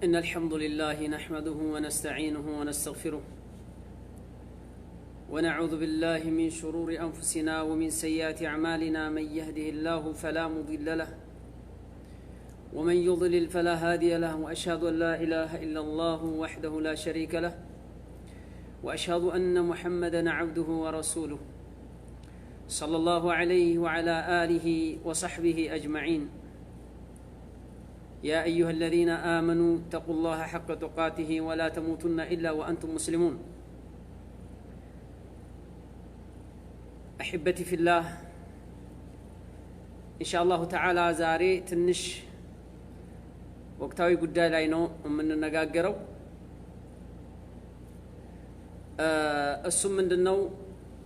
إن الحمد لله نحمده ونستعينه ونستغفره ونعوذ بالله من شرور أنفسنا ومن سيئات أعمالنا من يهده الله فلا مضل له ومن يضلل فلا هادي له وأشهد أن لا إله إلا الله وحده لا شريك له وأشهد أن محمدًا عبده ورسوله صلى الله عليه وعلى آله وصحبه أجمعين يا أيها الذين آمنوا اتقوا الله حق تقاته ولا تموتن إلا وأنتم مسلمون أحبتي في الله إن شاء الله تعالى زاري تنش وقتاوي قداي لاينو من النقاقرو السم من دنو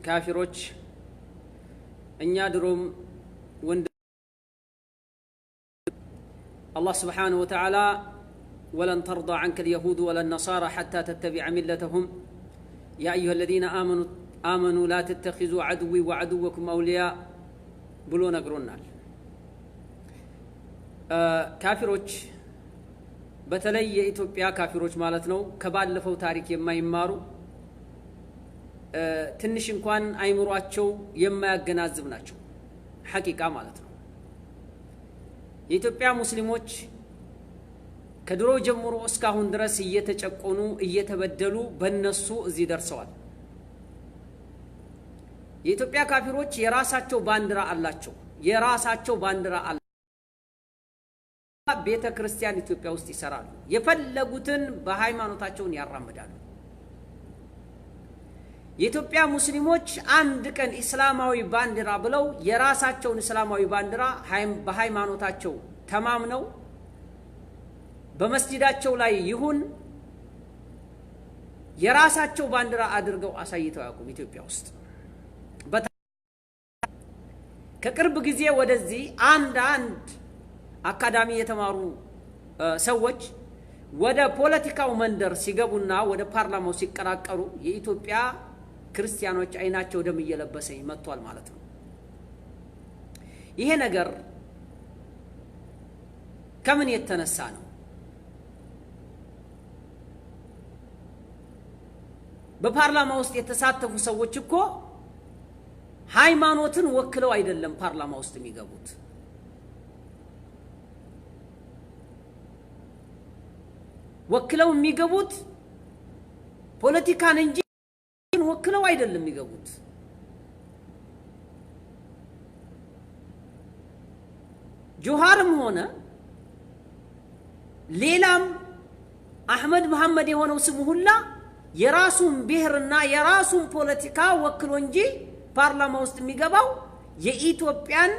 كافروش أن يادروم وند الله سبحانه وتعالى ولن ترضى عنك اليهود ولا النصارى حتى تتبع ملتهم يا أيها الذين آمنوا لا تتخذوا عدوي وعدوكم أولياء بلو نقرونا كافروش بتلي إثيوبيا كافروش مالتنو كبال لفو تاريخ يما يمارو ትንሽ እንኳን አይምሯቸው የማያገናዝብ ናቸው ሐቂቃ ማለት ነው የኢትዮጵያ ሙስሊሞች ከድሮ ጀምሮ እስካሁን ድረስ እየተጨቆኑ እየተበደሉ በእነሱ እዚህ ደርሰዋል የኢትዮጵያ ካፊሮች የራሳቸው ባንዲራ አላቸው የራሳቸው ባንዲራ አለ ቤተ ክርስቲያን ኢትዮጵያ ውስጥ ይሰራሉ የፈለጉትን በሃይማኖታቸውን ያራምዳሉ የኢትዮጵያ ሙስሊሞች አንድ ቀን እስላማዊ ባንዲራ ብለው የራሳቸውን እስላማዊ ባንዲራ በሃይማኖታቸው ተማምነው በመስጂዳቸው ላይ ይሁን የራሳቸው ባንዲራ አድርገው አሳይተው ያቁም ኢትዮጵያ ውስጥ ከቅርብ ጊዜ ወደዚህ አንድ አካዳሚ የተማሩ ሰዎች ወደ ፖለቲካው መንደር ሲገቡና ወደ ፓርላማው ሲቀራቀሩ የኢትዮጵያ ክርስቲያኖች አይናቸው ደም እየለበሰ ይመጣል ማለት ነው ይሄ ነገር ከምን የተነሳ ነው በፓርላማ ውስጥ የተሳተፉ ሰዎች እኮ ሃይማኖትን ወክለው አይደለም ፓርላማ ውስጥ የሚገቡት ወክለው የሚገቡት ፖለቲካን እንጂ ወክለው አይደለም የሚገቡት ጆሃርም ሆነ ሌላም አህመድ መሐመድ የሆነው ስሙ ሁላ የራሱን ብሔርና የራሱን ፖለቲካ ወክሎ እንጂ ፓርላማ ውስጥ የሚገባው የኢትዮጵያን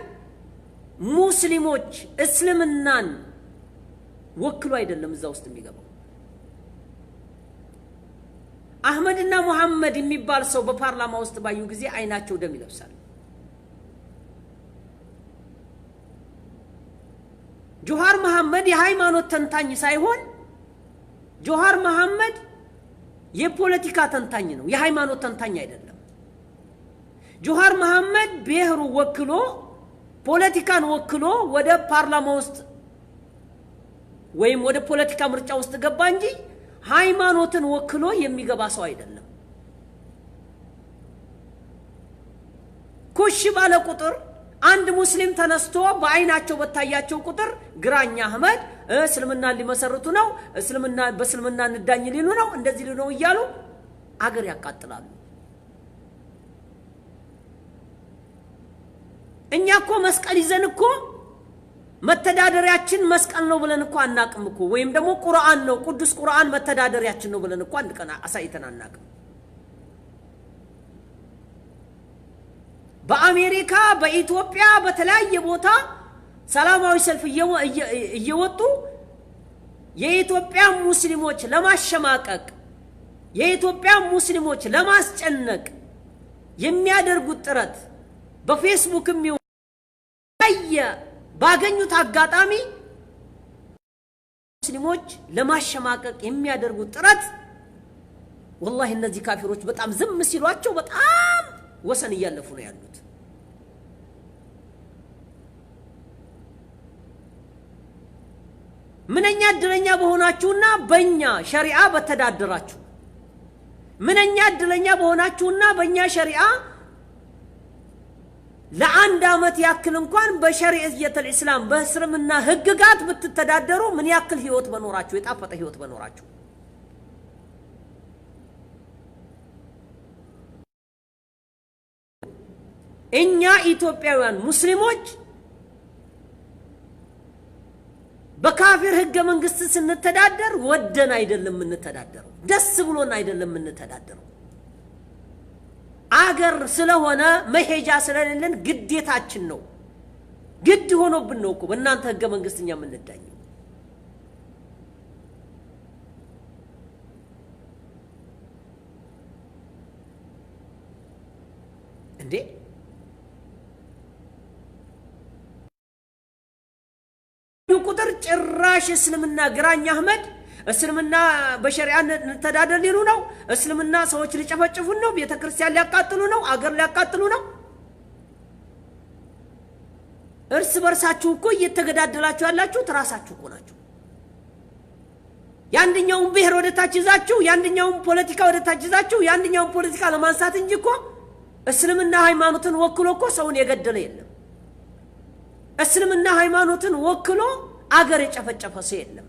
ሙስሊሞች እስልምናን ወክሎ አይደለም እዛ ውስጥ የሚገባው አህመድና መሐመድ የሚባል ሰው በፓርላማ ውስጥ ባዩ ጊዜ አይናቸው ደም ይለብሳል ጆሃር መሐመድ የሃይማኖት ተንታኝ ሳይሆን ጆሃር መሐመድ የፖለቲካ ተንታኝ ነው የሃይማኖት ተንታኝ አይደለም ጆሃር መሐመድ ብሔሩ ወክሎ ፖለቲካን ወክሎ ወደ ፓርላማ ውስጥ ወይም ወደ ፖለቲካ ምርጫ ውስጥ ገባ እንጂ ሃይማኖትን ወክሎ የሚገባ ሰው አይደለም ኩሽ ባለ ቁጥር አንድ ሙስሊም ተነስቶ በአይናቸው በታያቸው ቁጥር ግራኛ አህመድ እስልምና ሊመሰርቱ ነው እስልምና በእስልምና እንዳኝ ሊሉ ነው እንደዚህ ሊሉ ነው እያሉ አገር ያቃጥላሉ እኛኮ መስቀል ይዘን እኮ መተዳደሪያችን መስቀል ነው ብለን እኮ አናቅም እኮ ወይም ደግሞ ቁርአን ነው ቅዱስ ቁርአን መተዳደሪያችን ነው ብለን እኮ አንድ ቀን አሳይተን አናቅም በአሜሪካ በኢትዮጵያ በተለያየ ቦታ ሰላማዊ ሰልፍ እየወጡ የኢትዮጵያ ሙስሊሞች ለማሸማቀቅ የኢትዮጵያ ሙስሊሞች ለማስጨነቅ የሚያደርጉት ጥረት በፌስቡክም ባገኙት አጋጣሚ ሙስሊሞች ለማሸማቀቅ የሚያደርጉት ጥረት والله እነዚህ ካፊሮች በጣም ዝም ሲሏቸው በጣም ወሰን እያለፉ ነው ያሉት ምንኛ እድለኛ በሆናችሁና በእኛ ሸሪዓ በተዳደራችሁ ምንኛ እድለኛ በሆናችሁና በእኛ ሸሪዓ ለአንድ አመት ያክል እንኳን በሸሪዓተል እስላም በእስልምና ህግጋት ብትተዳደሩ ምን ያክል ህይወት በኖራችሁ የጣፈጠ ህይወት በኖራችሁ እኛ ኢትዮጵያውያን ሙስሊሞች በካፊር ህገ መንግስት ስንተዳደር ወደን አይደለም እንተዳደረው ደስ ብሎን አይደለም እንተዳደረው አገር ስለሆነ መሄጃ ስለሌለን ግዴታችን ነው ግድ ሆኖብን ነው እኮ በእናንተ ህገ መንግስትኛ የምንዳኘው እንዴ ቁጥር ጭራሽ እስልምና ግራኝ አህመድ እስልምና በሸሪዓ ተዳደር ሊሉ ነው እስልምና ሰዎች ሊጨፈጭፉ ነው ቤተክርስቲያን ሊያቃጥሉ ነው አገር ሊያቃጥሉ ነው እርስ በርሳችሁ እኮ እየተገዳደላችሁ ያላችሁ ተራሳችሁ እኮ ናችሁ ያንደኛውን ብሔር ወደታች ይዛችሁ ያንደኛውን ፖለቲካ ወደታች ይዛችሁ ያንደኛውን ፖለቲካ ለማንሳት እንጂ እኮ እስልምና ሃይማኖትን ወክሎ እኮ ሰውን የገደለ የለም እስልምና ሃይማኖትን ወክሎ አገር የጨፈጨፈ ሰው የለም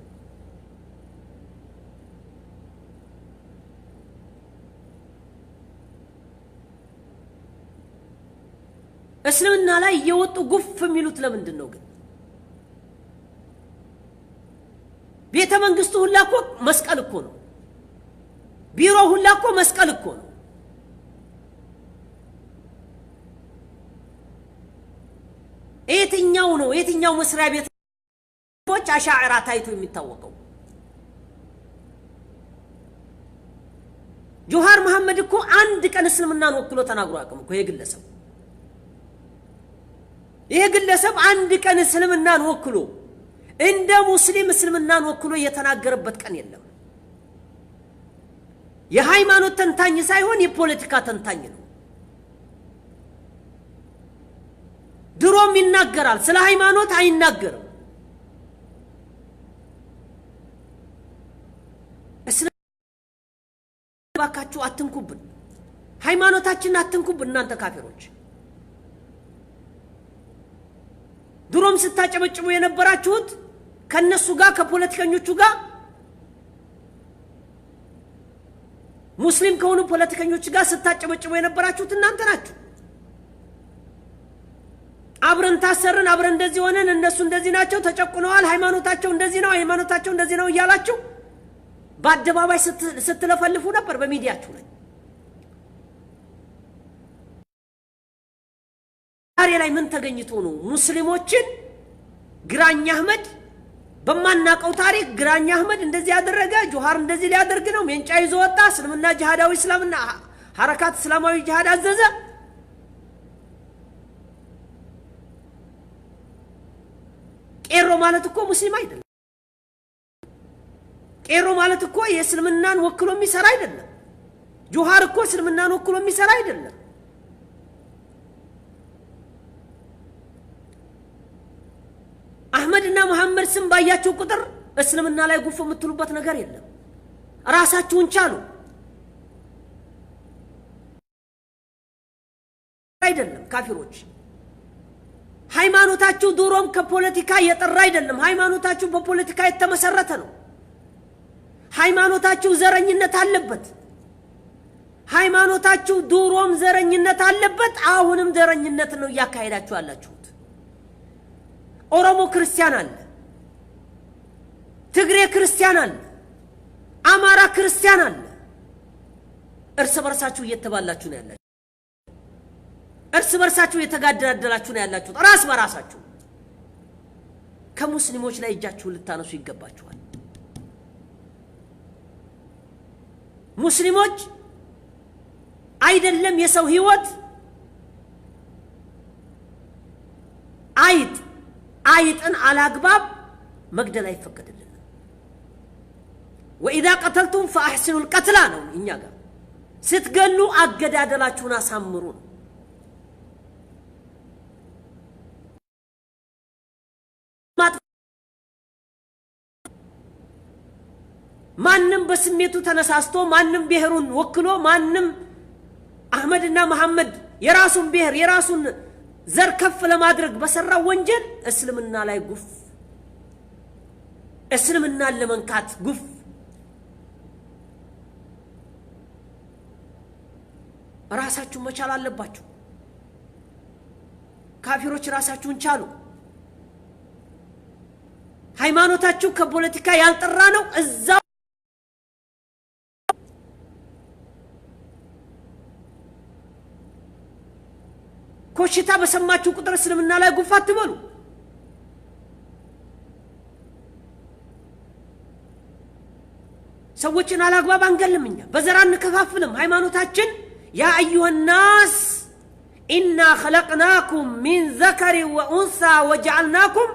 እስልምና ላይ የወጡ ጉፍ የሚሉት ለምንድን ነው ግን ቤተ መንግስቱ ሁላ እኮ መስቀል እኮ ነው ቢሮ ሁላ እኮ መስቀል እኮ ነው የትኛው መስሪያ ቤቶች አሻዕራ ታይቶ የሚታወቀው ጆሃር መሐመድ እኮ አንድ ቀን እስልምናን ወክሎ ተናግሮ አቅም እኮ ይሄ ግለሰብ አንድ ቀን እስልምናን ወክሎ እንደ ሙስሊም እስልምናን ወክሎ የተናገረበት ቀን የለም የሃይማኖት ተንታኝ ሳይሆን የፖለቲካ ተንታኝ ነው ድሮም ይናገራል ስለ ሃይማኖት አይናገርም ባካችሁ አትንኩብን ሃይማኖታችንን አትንኩብን እናንተ ካፊሮች ድሮም ስታጨበጭቡ የነበራችሁት ከነሱ ጋር ከፖለቲከኞቹ ጋር ሙስሊም ከሆኑ ፖለቲከኞች ጋር ስታጨበጭቡ የነበራችሁት እናንተ ናችሁ አብረን ታሰርን አብረን እንደዚህ ሆነን እነሱ እንደዚህ ናቸው ተጨቁነዋል ሃይማኖታቸው እንደዚህ ነው እያላችሁ በአደባባይ ስትለፈልፉ ነበር በሚዲያችሁ ላይ ዛሬ ላይ ምን ተገኝቶ ነው ሙስሊሞችን ግራኝ አህመድ በማናቀው ታሪክ ግራኝ አህመድ እንደዚህ ያደረገ ጆሃር እንደዚህ ሊያደርግ ነው ሜንጫ ይዞ ወጣ እስልምና ጂሃዳዊ እስላምና ሐረካት እስላማዊ ጂሃድ አዘዘ ቄሮ ማለት እኮ ሙስሊም አይደለም ቄሮ ማለት እኮ የእስልምናን ወክሎ የሚሰራ አይደለም ጆሃር እኮ እስልምናን ወክሎ የሚሰራ አይደለም አህመድና መሐመድ ስም ባያችሁ ቁጥር እስልምና ላይ ጉፍ የምትሉበት ነገር የለም ራሳችሁን ቻሉ አይደለም ካፊሮች ሃይማኖታችሁ ዱሮም ከፖለቲካ የጠራ አይደለም ሃይማኖታችሁ በፖለቲካ የተመሰረተ ነው ሃይማኖታችሁ ዘረኝነት አለበት ሃይማኖታችሁ ዱሮም ዘረኝነት አለበት አሁንም ዘረኝነት ነው ያካሄዳችሁ ያላችሁት ኦሮሞ ክርስቲያን አለ ትግሬ ክርስቲያን አለ አማራ ክርስቲያን አለ እርስ በርሳችሁ እየተባላችሁ ነው ያላችሁ እርስ በርሳችሁ እየተጋደላችሁ ነው ያላችሁ ራስ በራሳችሁ ከሙስሊሞች ላይ እጃችሁን ልታነሱ ይገባችኋል ሙስሊሞች አይደለም የሰው ህይወት አይጥን አላግባብ መግደል አይፈቀድልንም وإذا قتلتم فأحسنوا القتل ነው እኛ ጋር ስትገሉ አገዳደላችሁን አሳምሩ ማንንም በስሜቱ ተነሳስቶ ማንንም ብሔሩን ወክሎ ማንንም አህመድና መሐመድ የራሱን ብሔር የራሱን ዘር ከፍ ለማድረግ በሰራው ወንጀል እስልምና ላይ ጉፍ እስልምና ለመንካት ጉፍ ራሳችሁን መቻል አለባችሁ ካፊሮች ራሳችሁን ቻሉ ሃይማኖታችሁ ከፖለቲካ ያልጠራ ነው እዛው ኮሽታ በሰማችሁ ቁጥር እስልምና ላይ ጉፍ አትበሉ ሰዎችን አላግባብ አንገልምኛ በዘራን ከፋፍልም ሃይማኖታችን ያ አዩሃ الناس إنا خلقناكم من ذكر وأنثى وجعلناكم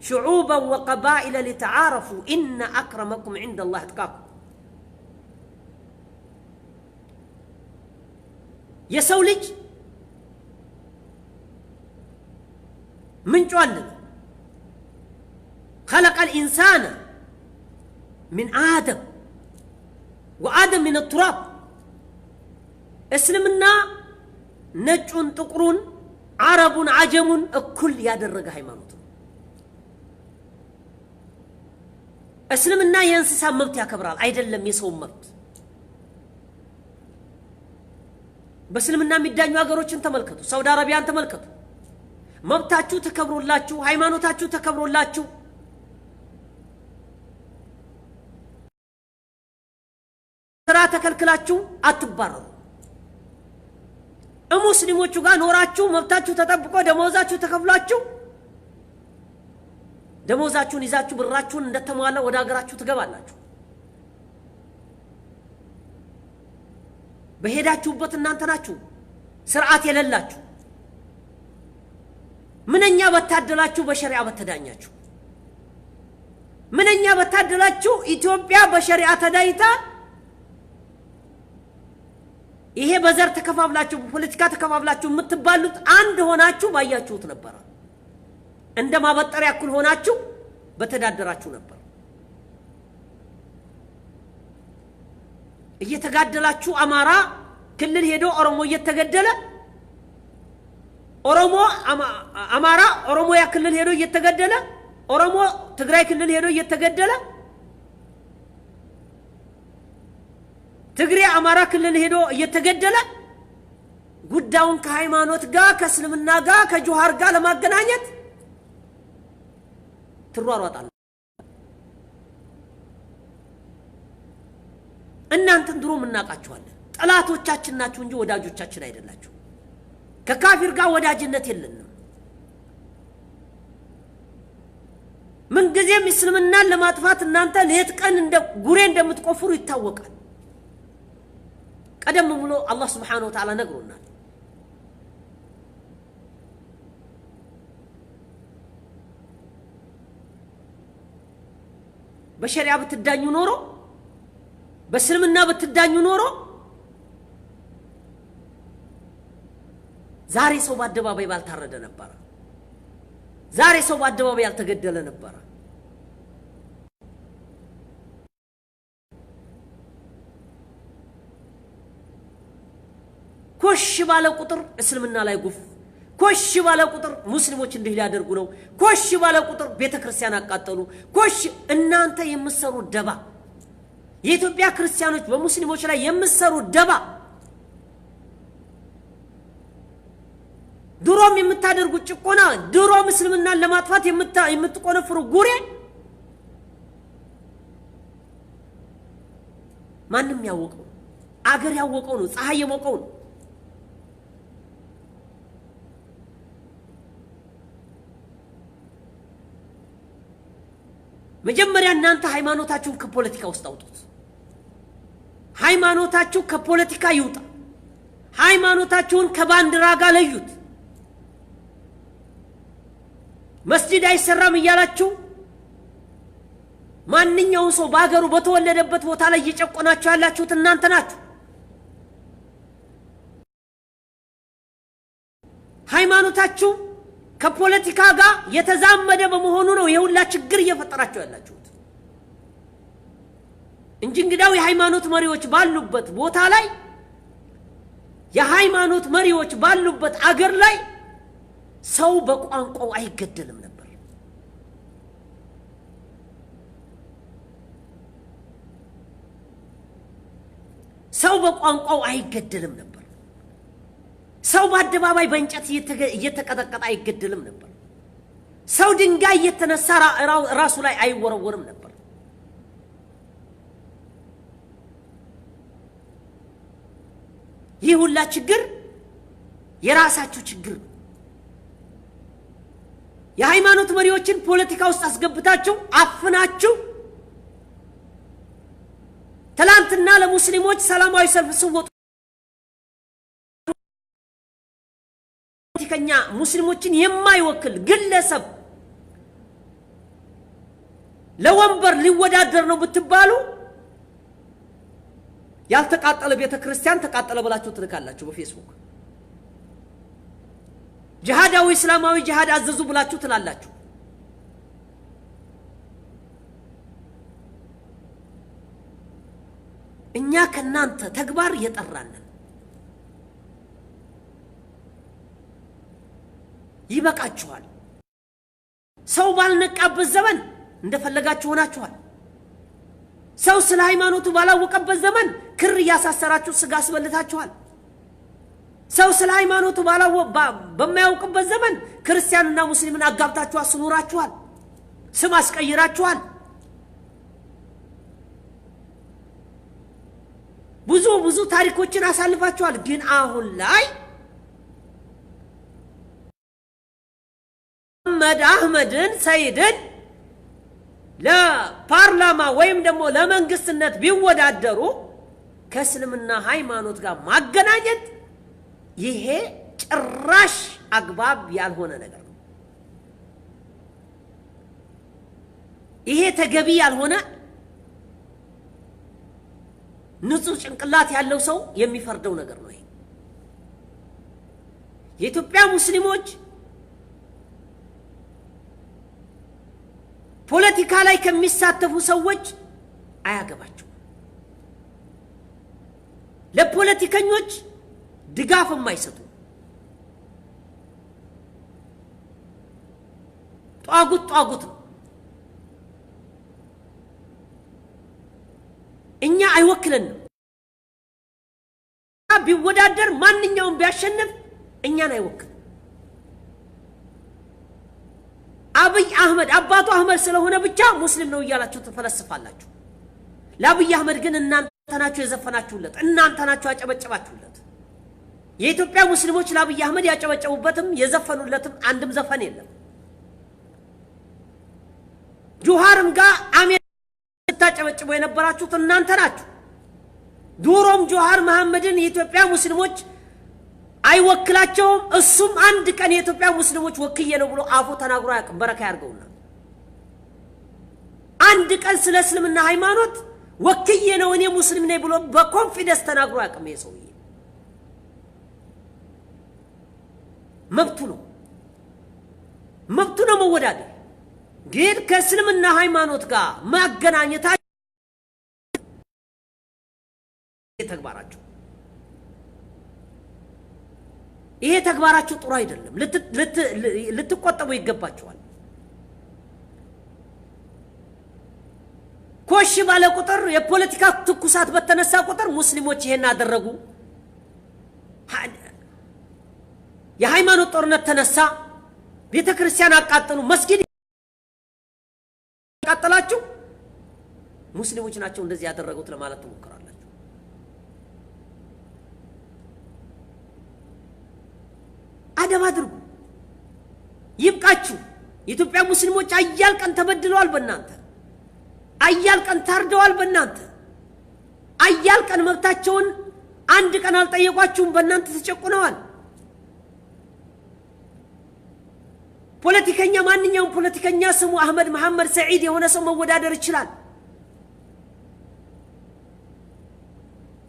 شعوبا وقبائل لتعارفوا إن أكرمكم عند الله أتقاكم يسولج من جوالنا خلق الإنسان من آدم وآدم من التراب اسلمنا نجون تقرون عرب عجم الكل يادرق هيمانوت اسلمنا ينسسا مبت يا كبرال አይደለም የሰው መብት በእስልምና የሚዳኙ ሀገሮችን ተመልከቱ ሳውዲ አረቢያን ተመልከቱ መብታችሁ ተከብሮላችሁ ሃይማኖታችሁ ተከብሮላችሁ ስራ ተከልክላችሁ አትባረሩ ሙስሊሞቹ ጋር ኖራችሁ መብታችሁ ተጠብቆ ደሞዛችሁ ተከፍሏችሁ ደሞዛችሁን ይዛችሁ ብራችሁን እንደተሟላ ወደ ሀገራችሁ ትገባላችሁ በሄዳችሁበት እናንተ ናችሁ ስርዓት የሌላችሁ ምንኛ በታደላችሁ በሸሪዓ በተዳኛችሁ ምንኛ በታደላችሁ ኢትዮጵያ በሸሪዓ ተዳይታ ይሄ በዘር ተከፋፍላችሁ በፖለቲካ ተከፋፍላችሁ የምትባሉት አንድ ሆናችሁ ባያችሁት ነበር እንደማበጠር ያክል ሆናችሁ በተዳደራችሁ ነበር እየተጋደላችሁ አማራ ክልል ሄዶ ኦሮሞ እየተገደለ ኦሮሞ አማራ ኦሮሞ ያ ክልል ሄዶ እየተገደለ ኦሮሞ ትግራይ ክልል ሄዶ እየተገደለ ትግሬ አማራ ክልል ሄዶ እየተገደለ ጉዳዩን ከሃይማኖት ጋር ከእስልምና ጋር ከጆሃር ጋር ለማገናኘት ትሯሯጣሉ እናንተን ድሮ ምናቃችኋለን ጠላቶቻችን ናችሁ እንጂ ወዳጆቻችን አይደላችሁ ከካፊር ጋር ወዳጅነት የለንም ምን ጊዜም እስልምናን ለማጥፋት እናንተ ሌት ቀን እንደ ጉሬ እንደምትቆፍሩ ይታወቃል ቀደም ብሎ አላህ Subhanahu Wa Ta'ala ነግሮናል በሸሪዓ ብትዳኙ ኖሮ በእስልምና ብትዳኙ ኖሮ ዛሬ ሰው በአደባባይ ባልታረደ ነበር ዛሬ ሰው በአደባባይ ያልተገደለ ነበር ኮሽ ባለ ቁጥር እስልምና ላይ ጉፍ ኮሽ ባለ ቁጥር ሙስሊሞች እንዲህ ሊያደርጉ ነው ኮሽ ባለ ቁጥር ቤተክርስቲያን አቃጠሉ ኮሽ እናንተ የምትሰሩ ደባ የኢትዮጵያ ክርስቲያኖች በሙስሊሞች ላይ የምትሰሩ ደባ ድሮም የምታደርጉ ጭቆና ድሮም እስልምናን ለማጥፋት የምትቆነፍሩ ጉሬ ማንንም ያወቀው አገር ያወቀው ነው ፀሐይ የሞቀው ነው መጀመሪያ እናንተ ሃይማኖታችሁን ከፖለቲካ ውስጥ አውጡት ሃይማኖታችሁ ከፖለቲካ ይውጣ ሃይማኖታችሁን ከባንዲራ ጋር ለዩት መስጂድ አይሰራም ይያላችሁ ማንኛው ሰው ባገሩ በተወለደበት ቦታ ላይ እየጨቆናችሁ ያላችሁት እናንተ ናችሁ ሃይማኖታችሁ ከፖለቲካ ጋር የተዛመደ በመሆኑ ነው የሁላ ችግር እየፈጠራችሁ ያላችሁት እንጂ እንግዳው የሃይማኖት መሪዎች ባሉበት ቦታ ላይ የሃይማኖት መሪዎች ባሉበት አገር ላይ ሰው በቋንቋው አይገደልም ነበር። ሰው በቋንቋው አይገደልም ነበር። ሰው በአደባባይ በእንጨት እየተቀጠቀጠ አይገደልም ነበር። ሰው ድንጋይ እየተነሳ ራሱ ላይ አይወረወርም ነበር። ይህ ሁላ ችግር የራሳችሁ ችግር ነው። የሃይማኖት መሪዎችን ፖለቲካ ውስጥ አስገብታችሁ አፍናችሁ ትላንትና ለሙስሊሞች ሰላማዊ ሰልፍ ሲወጡ ፖለቲከኛ ሙስሊሞችን የማይወክል ግለሰብ ለወንበር ሊወዳደር ነው ብትባሉ ያልተቃጠለ ቤተ ክርስቲያን ተቃጠለ ብላችሁ ትልካላችሁ በፌስቡክ። ጂሃዳዊ እስላማዊ ጂሃድ አዘዙ ብላችሁ ትላላችሁ። እኛ ከናንተ ተግባር የጠራን ይበቃችኋል። ሰው ባልነቃበት ዘመን እንደፈለጋችሁ ሆናችኋል። ሰው ስለ ሃይማኖቱ ባላወቀበት ዘመን ክር ያሳሰራችሁ ስጋ አስበልታችኋል። ሰው ስለ ሃይማኖቱ በማያውቅበት ዘመን ክርስቲያንና ሙስሊምን አጋብታችሁ አስኖራችኋል። ስም አስቀይራችኋል። ብዙ ታሪኮችን አሳልፋችኋል። ግን አሁን ላይ አህመድን ሰይድን ለፓርላማ ወይም ደግሞ ለመንግስትነት ቢወዳደሩ ከእስልምና ሃይማኖት ጋር ማገናኘት ይሄ ጭራሽ አግባብ ያልሆነ ነገር ነው። ይሄ ተገቢ ያልሆነ ንጹህ ጭንቅላት ያለው ሰው የሚፈርደው ነገር ነው። ይሄ የኢትዮጵያ ሙስሊሞች ፖለቲካ ላይ ከሚሳተፉ ሰዎች አያገባቸው። ለፖለቲከኞች ድጋፍ የማይሰጡ ጧጉት ነው። እኛ አይወክለንም። ቢወዳደር ማንኛውም ቢያሸንፍ እኛን አይወክልም። አብይ አህመድ አባቱ አህመድ ስለሆነ ብቻ ሙስሊም ነው እያላችሁ ተፈለስፋላችሁ። ለአብይ አህመድ ግን እናንተ ናችሁ የዘፈናችሁለት፣ እናንተ ናችሁ ያጨበጨባችሁለት። የኢትዮጵያ ሙስሊሞች ለአብይ አህመድ ያጨበጨቡበትም የዘፈኑለትም አንድም ዘፈን የለም። ጁሃርም ጋር አሜን ታጨበጭቡ የነበራችሁት እናንተ ናችሁ። ዱሮም ጁሃር መሐመድን የኢትዮጵያ ሙስሊሞች አይወክላቸውም። እሱም አንድ ቀን የኢትዮጵያ ሙስሊሞች ወክዬ ነው ብሎ አፉ ተናግሮ አያውቅም። በረካ ያርገውና አንድ ቀን ስለ እስልምና ሃይማኖት ወክዬ ነው እኔ ሙስሊም ነኝ ብሎ በኮንፊደንስ ተናግሮ አያውቅም። ይሄ ሰውዬ መብቱ ነው መወዳደር። ግን ከእስልምና ሃይማኖት ጋር ማገናኘታቸው ተግባራቸው ይሄ ተግባራቸው ጥሩ አይደለም። ልትቆጠቡ ይገባቸዋል። ኮሽ ባለ ቁጥር የፖለቲካ ትኩሳት በተነሳ ቁጥር ሙስሊሞች ይሄን አደረጉ፣ የሃይማኖት ጦርነት ተነሳ፣ ቤተክርስቲያን አቃጠሉ፣ መስጊድ አቃጠላችሁ፣ ሙስሊሞች ናቸው እንደዚህ ያደረጉት ለማለት ትሞክራላችሁ። አደብ አድርጉ፣ ይብቃችሁ። የኢትዮጵያ ሙስሊሞች አያል ቀን ተበድለዋል በእናንተ፣ አያል ቀን ታርደዋል በእናንተ፣ አያል ቀን መብታቸውን አንድ ቀን አልጠየቋችሁም በእናንተ ተጨቁነዋል። ፖለቲከኛ ማንኛውም ፖለቲከኛ ስሙ አህመድ መሐመድ ሰዒድ የሆነ ሰው መወዳደር ይችላል።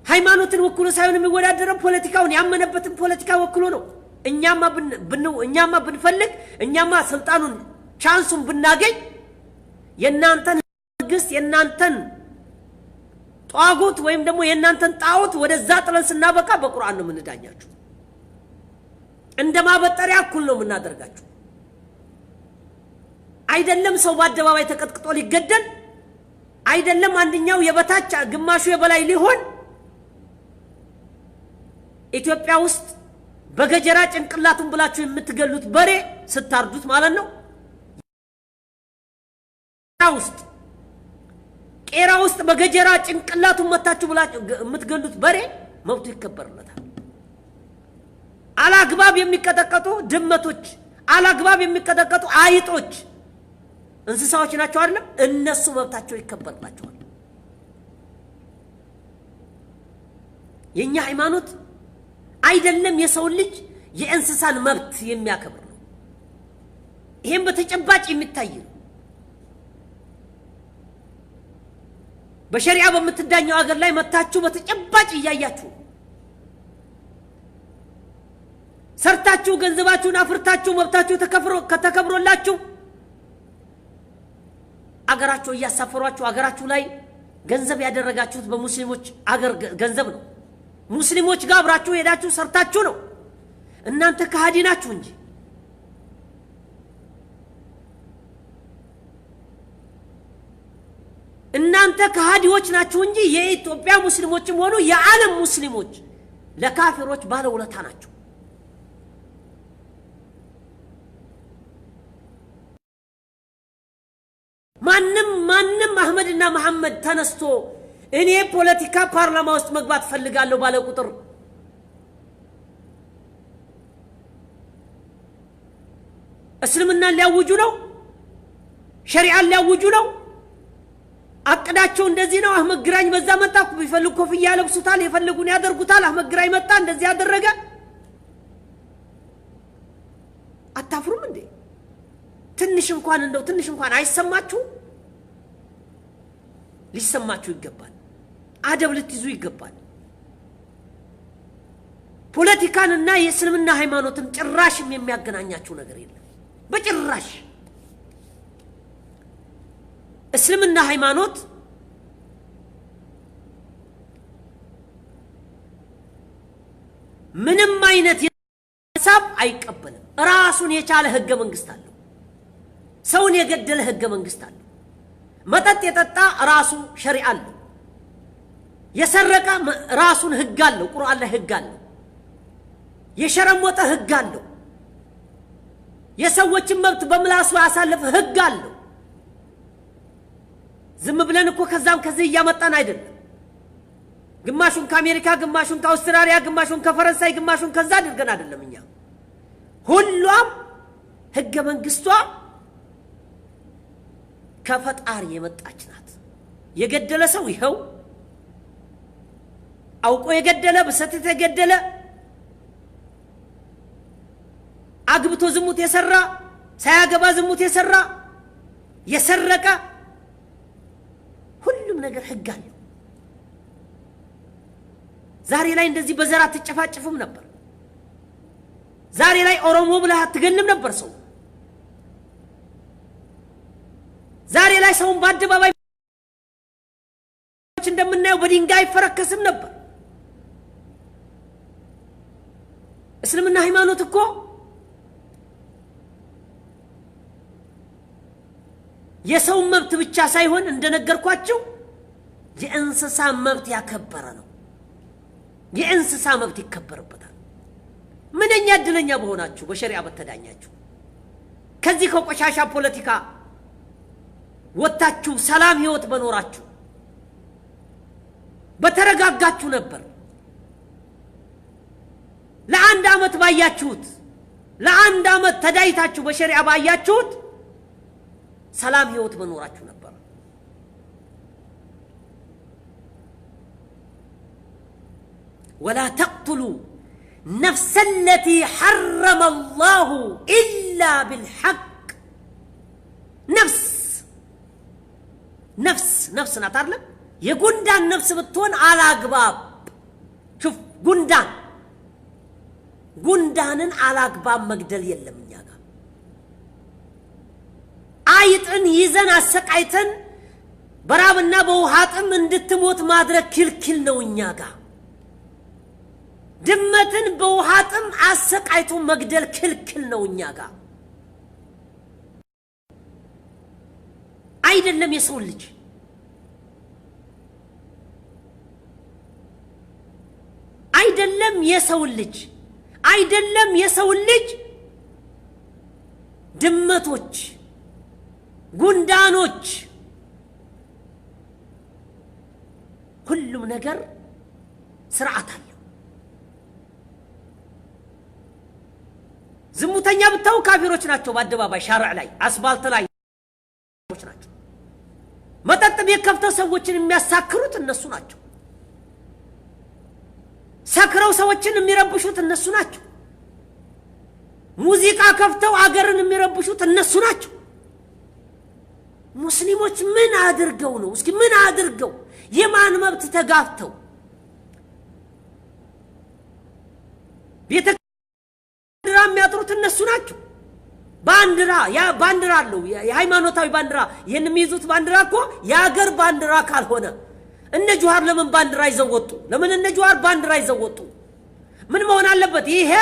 ሃይማኖትን ወክሎ ሳይሆን የሚወዳደረው ፖለቲካውን ያመነበትን ፖለቲካ ወክሎ ነው። እኛማ ብንፈልግ እኛማ ስልጣኑን ቻንሱን ብናገኝ የናንተን መንግስት የናንተን ጧጉት ወይም ደግሞ የእናንተን ጣዖት ወደዛ ጥለን ስናበቃ በቁርአን ነው የምንዳኛችሁ እንደማበጠሪያ እኩል ነው የምናደርጋችሁ አይደለም ሰው በአደባባይ ተቀጥቅጦ ሊገደል አይደለም አንደኛው የበታች ግማሹ የበላይ ሊሆን ኢትዮጵያ ውስጥ በገጀራ ጭንቅላቱን ብላችሁ የምትገሉት በሬ ስታርዱት ማለት ነው ቄራ ውስጥ በገጀራ ጭንቅላቱን መታችሁ ብላችሁ የምትገሉት በሬ መብቱ ይከበርለታል አላግባብ የሚቀጠቀጡ ድመቶች አላግባብ የሚቀጠቀጡ አይጦች እንስሳዎች ናቸው አይደል እነሱ መብታቸው ይከበርላቸዋል የኛ ሃይማኖት አይደለም የሰው ልጅ የእንስሳን መብት የሚያከብር ነው ይሄን በተጨባጭ የሚታይ ነው በሸሪዓ በመትዳኛው ሀገር ላይ መታችሁ በተጨባጭ ያያያችሁ ሰርታችሁ ገንዘባችሁን አፍርታችሁ መብታችሁ ተከብሮላችሁ አገራችሁ ያሳፈሯችሁ አገራችሁ ላይ ገንዘብ ያደረጋችሁት በሙስሊሞች አገር ገንዘብ ነው ሙስሊሞች ጋር አብራችሁ ሄዳችሁ ሰርታችሁ ነው እናንተ ከሃዲ ናችሁ እንጂ እናንተ ከሃዲዎች ናችሁ እንጂ የኢትዮጵያ ሙስሊሞችም ሆኑ የዓለም ሙስሊሞች ለካፊሮች ባለውለታ ናቸው ማንንም አህመድና መሐመድ ተነስቶ እኔ ፖለቲካ ፓርላማ ውስጥ መግባት ፈልጋለሁ ባለ ቁጥር እስልምና ሊያውጁ ነው ሸሪዓን ሊያውጁ ነው አቅዳቸው እንደዚህ ነው አህመድ ግራኝ በዛ መጣ ቢፈልጉ ኮፍያ ለብሱታል የፈልጉን ያደርጉታል አህመድ ግራኝ መጣ እንደዚህ ያደረገ አታፍሩም እንዴ ትንሽ እንኳን አይሰማችሁ ሊሰማችሁ ይገባል አደብ ልትይዙ ይገባል ፖለቲካንና የእስልምና ሃይማኖትን ጭራሽም የሚያገናኛችሁ ነገር የለም በጭራሽ እስልምና ሃይማኖት ምንም አይነት ሐሳብ አይቀበልም ራሱን የቻለ ህገ መንግስት አለው ሰውን የገደለ ህገ መንግስት አለው መጠጥ የጠጣ ራሱ ሸሪዓ አለው የሰረቀ ራሱን ህግ አለው ቁርአን ላይ ህግ አለው የሸረሞተ ህግ አለው የሰዎችን መብት በምላሱ ያሳለፈ ህግ አለው ዝም ብለን እኮ ከዛም ከዚህ ያመጣን አይደለም ግማሹን ከአሜሪካ ግማሹን ከአውስትራሊያ ግማሹን ከፈረንሳይ ግማሹን ከዛ አድርገን አይደለም እኛ ሁሉም ህገ መንግስቷ ከፈጣሪ የመጣች ናት የገደለ ሰው ይሄው አውቆ የገደለ በሰተት የገደለ አግብቶ ዝሙት የሰራ ሳያገባ ዝሙት የሰራ የሰረቀ ሁሉም ነገር ህግ አለው ዛሬ ላይ እንደዚህ በዘራ ተጨፋጭፉም ነበር ዛሬ ላይ ኦሮሞ ብለህ አትገልም ነበር ሰው ዛሬ ላይ ሰውን በአደባባይ እንደምናየው በድንጋይ ፈረከስም ነበር እስልምና ሃይማኖት እኮ የሰው መብት ብቻ ሳይሆን እንደነገርኳችሁ የእንስሳ መብት ያከበረ ነው የእንስሳ መብት ይከበርበታል ምንኛ እድለኛ በሆናችሁ በሸሪዓ በተዳኛችሁ ከዚህ ከቆሻሻ ፖለቲካ ወጣችሁ ሰላም ህይወት በኖራችሁ በተረጋጋችሁ ነበር ለአንድ አመት ባያችሁት ለአንድ አመት ተዳይታችሁ በሸሪዓ ባያችሁት ሰላም ህይወት በኖራችሁ ነበር ولا تقتلوا نفس التي حرم الله إلا بالحق نفس نتعلم يقندان نفس بتون على أقباب شوف قندان على أقباب مقدل يلم آيتن يزن السقعتن በራብና በውሃጥም እንድትሞት ማድረግ ክልክል ነው እኛ ጋር ድመትን በውሃጥም አሰቃይቶ መግደል ክልክል ነው እኛ ጋር አይደለም የሰው ልጅ አይደለም የሰው ልጅ ድመቶች ጉንዳኖች ሁሉም ነገር ስርዓት አለው ዝሙተኛ ብታው ካፊሮች ናቸው በአደባባይ ሻርዕ ላይ አስፋልት ላይ ናቸው መጠጥ ቤት ከፍተው ሰዎችን የሚያሳክሩት እነሱ ናቸው ሰክረው ሰዎችን የሚረብሹት እነሱ ናቸው ሙዚቃ ከፍተው አገርን የሚረብሹት እነሱ ናቸው ሙስሊሞች ምን አድርገው ነው እስኪ ምን አድርገው የማን መብት ተጋፍተው ቤተክርስቲያን የሚያጥሩት እነሱ ናቸው ባንዲራ አለው የሃይማኖታዊ ባንዲራ ይሄን የሚይዙት ባንዲራ እኮ የአገር ባንዲራ ካልሆነ እነ ጁሃር ለምን ባንዲራ ይዘወጡ ለምን እነ ጁሃር ባንዲራ ይዘወጡ ምን መሆን አለበት ይሄ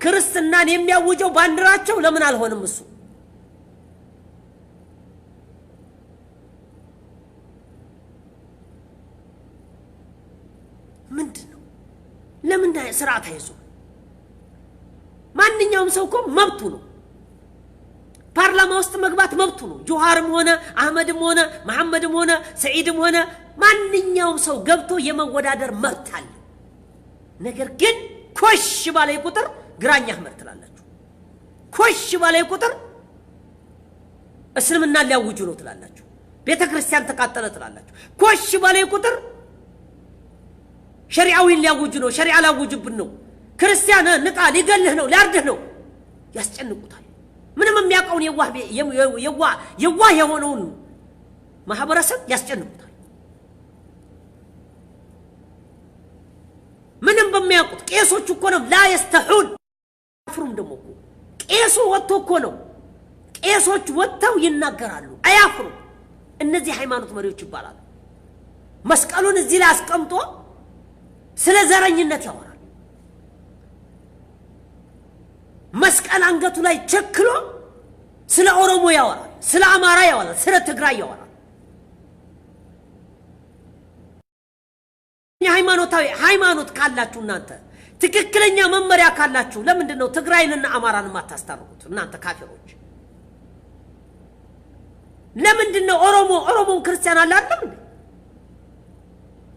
ክርስትናን የሚያውጀው ባንዲራቸው ለምን አልሆነም እሱ ምንድነው ለምን ስርዓት አይዙ ማንኛውም ሰው እኮ መብቱ ነው ፓርላማ ውስጥ መግባት መብቱ ነው ጁሃርም ሆነ አህመድም ሆነ መሐመድም ሆነ ሰዒድም ሆነ ማንኛውም ሰው ገብቶ የመወዳደር መብት አለ ነገር ግን ኮሽ ባለ ቁጥር ግራኛ አህመድ ትላላችሁ ኮሽ ባለ ቁጥር እስልምና ሊያውጁ ነው ትላላችሁ ቤተክርስቲያን ተቃጠለ ትላላችሁ ኮሽ ባለ ቁጥር ሸሪዓዊ ሊያውጁ ነው ሸሪዓ ላውጁብን ነው ክርስቲያን ንቃ ሊገልህ ነው ሊያርድህ ነው ያስጨንቁታል ምንም የሚያቀውን የዋህ የሆነውን ማህበረሰብ ያስጨንቁታል ምንም በሚያውቁት ቄሶች እኮ ነው لا يستحون አፍሩም ደሞ ቄሱ ወጥቶ እኮ ነው ቄሶች ወጥተው ይናገራሉ አያፍሩ እነዚህ ሃይማኖት መሪዎች ይባላሉ መስቀሉን እዚህ ላይ አስቀምጦ ስለ ዘረኝነት ያወራል መስቀል አንገቱ ላይ ቸክሎ ስለ ኦሮሞ ያወራል ስለ አማራ ያወራል ስለ ትግራይ ያወራል ሃይማኖት ካላችሁ እናንተ ትክክለኛ መመሪያ ካላችሁ ለምንድን ነው ትግራይንና አማራን ማታስታርቁት እናንተ ካፊሮች ለምንድን ነው ኦሮሞ ክርስቲያን አለ አይደል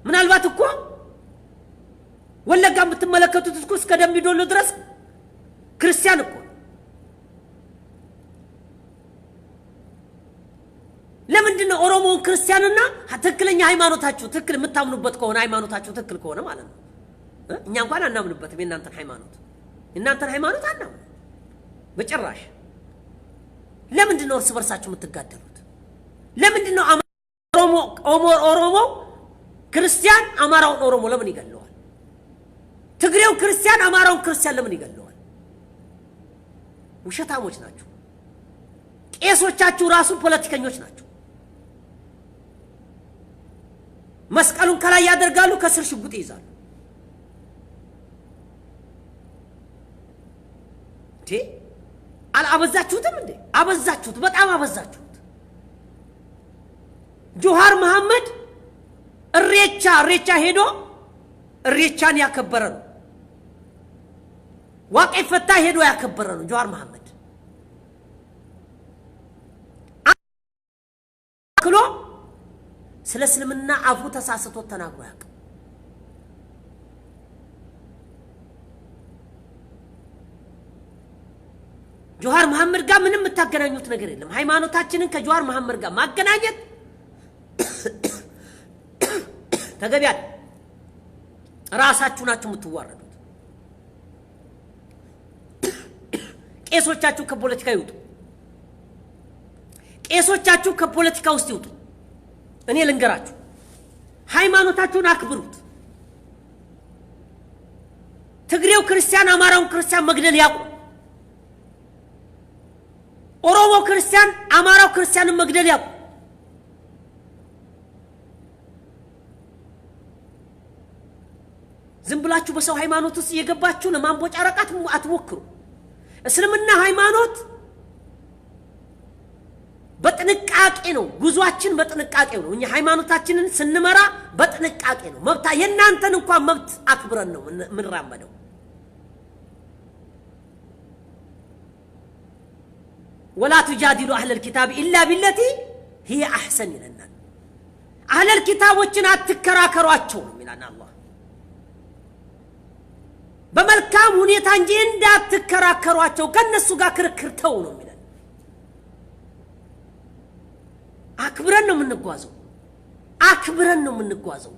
ምናልባት እኮ ወለጋ የምትመለከቱት እኮ እስከ ደምቢዶሎ ድረስ ክርስቲያን እኮ ለምንድን ነው ኦሮሞ ክርስቲያንና ትክክለኛ ሃይማኖታችሁ ትክክል የምታምኑበት ከሆነ ሃይማኖታችሁ ትክክል ከሆነ ማለት ነው እኛ እንኳን አናምንበትም የእናንተን ሃይማኖት አናምንም በጭራሽ ለምንድን ነው እርስ በርሳችሁ የምትጋደሉት ለምንድን ነው ኦሮሞ ክርስቲያን አማራውን ኦሮሞ ለምን ይገለዋል ትግሬው ክርስቲያን አማራውን ክርስቲያን ለምን ይገለዋል ውሸታሞች ናቸው ቄሶቻችሁ ራሱ ፖለቲከኞች ናቸው መስቀሉን ከላይ ያደርጋሉ ከስር ሽጉጥ ይዛሉ አበዛችሁትም እንዴ አበዛችሁት በጣም አበዛችሁት ጁሃር መሐመድ እሬቻ ሄዶ እሬቻን ያከበረ ነው ዋቄ ፈታ ሄዶ ያከበረ ነው ጁሃር መሐመድ ክሎ ስለ እስልምና አፉ ተሳስቶ ተናግሮ ያቀ ጁሃር መሐመድ ጋር ምንም ተገናኙት ነገር የለም ሃይማኖታችንን ከጁሃር መሐመድ ጋር ማገናኘት ተገቢ አይደል ራሳችሁ ናችሁ የምትዋረዱት ቄሶቻችሁ ከፖለቲካ ይውጡ ቄሶቻችሁ ከፖለቲካ ውስጥ ይውጡ እኔ ልንገራችሁ ሃይማኖታችሁን አክብሩት ትግሬው ክርስቲያን አማራው ክርስቲያን መግደል ያቁም ኦሮሞ ክርስቲያን አማራው ክርስቲያንን መግደል ያቁም ዝም ብላችሁ በሰው ሃይማኖት ውስጥ እየገባችሁ ለማንቦጫረቃት አትሞክሩ እስልምና ሃይማኖት በጥንቃቄ ነው ጉዟችን በጥንቃቄ ነው እኛ ሃይማኖታችንን ስንመራ በጥንቃቄ ነው መብታ የናንተን እንኳን መብት አክብረን ነው ምንራመደው ولا تجادلوا أهل الكتاب إلا بالتي هي أحسن لنا أهل الكتاب وجنا تكراكرواچو ميلان الله بملكام ሁኔታ እንጂ እንዳትከራከሯቸው ከነሱ ጋር ክርክርተው ነው ሚላን አክብረን ነው የምንጓዘው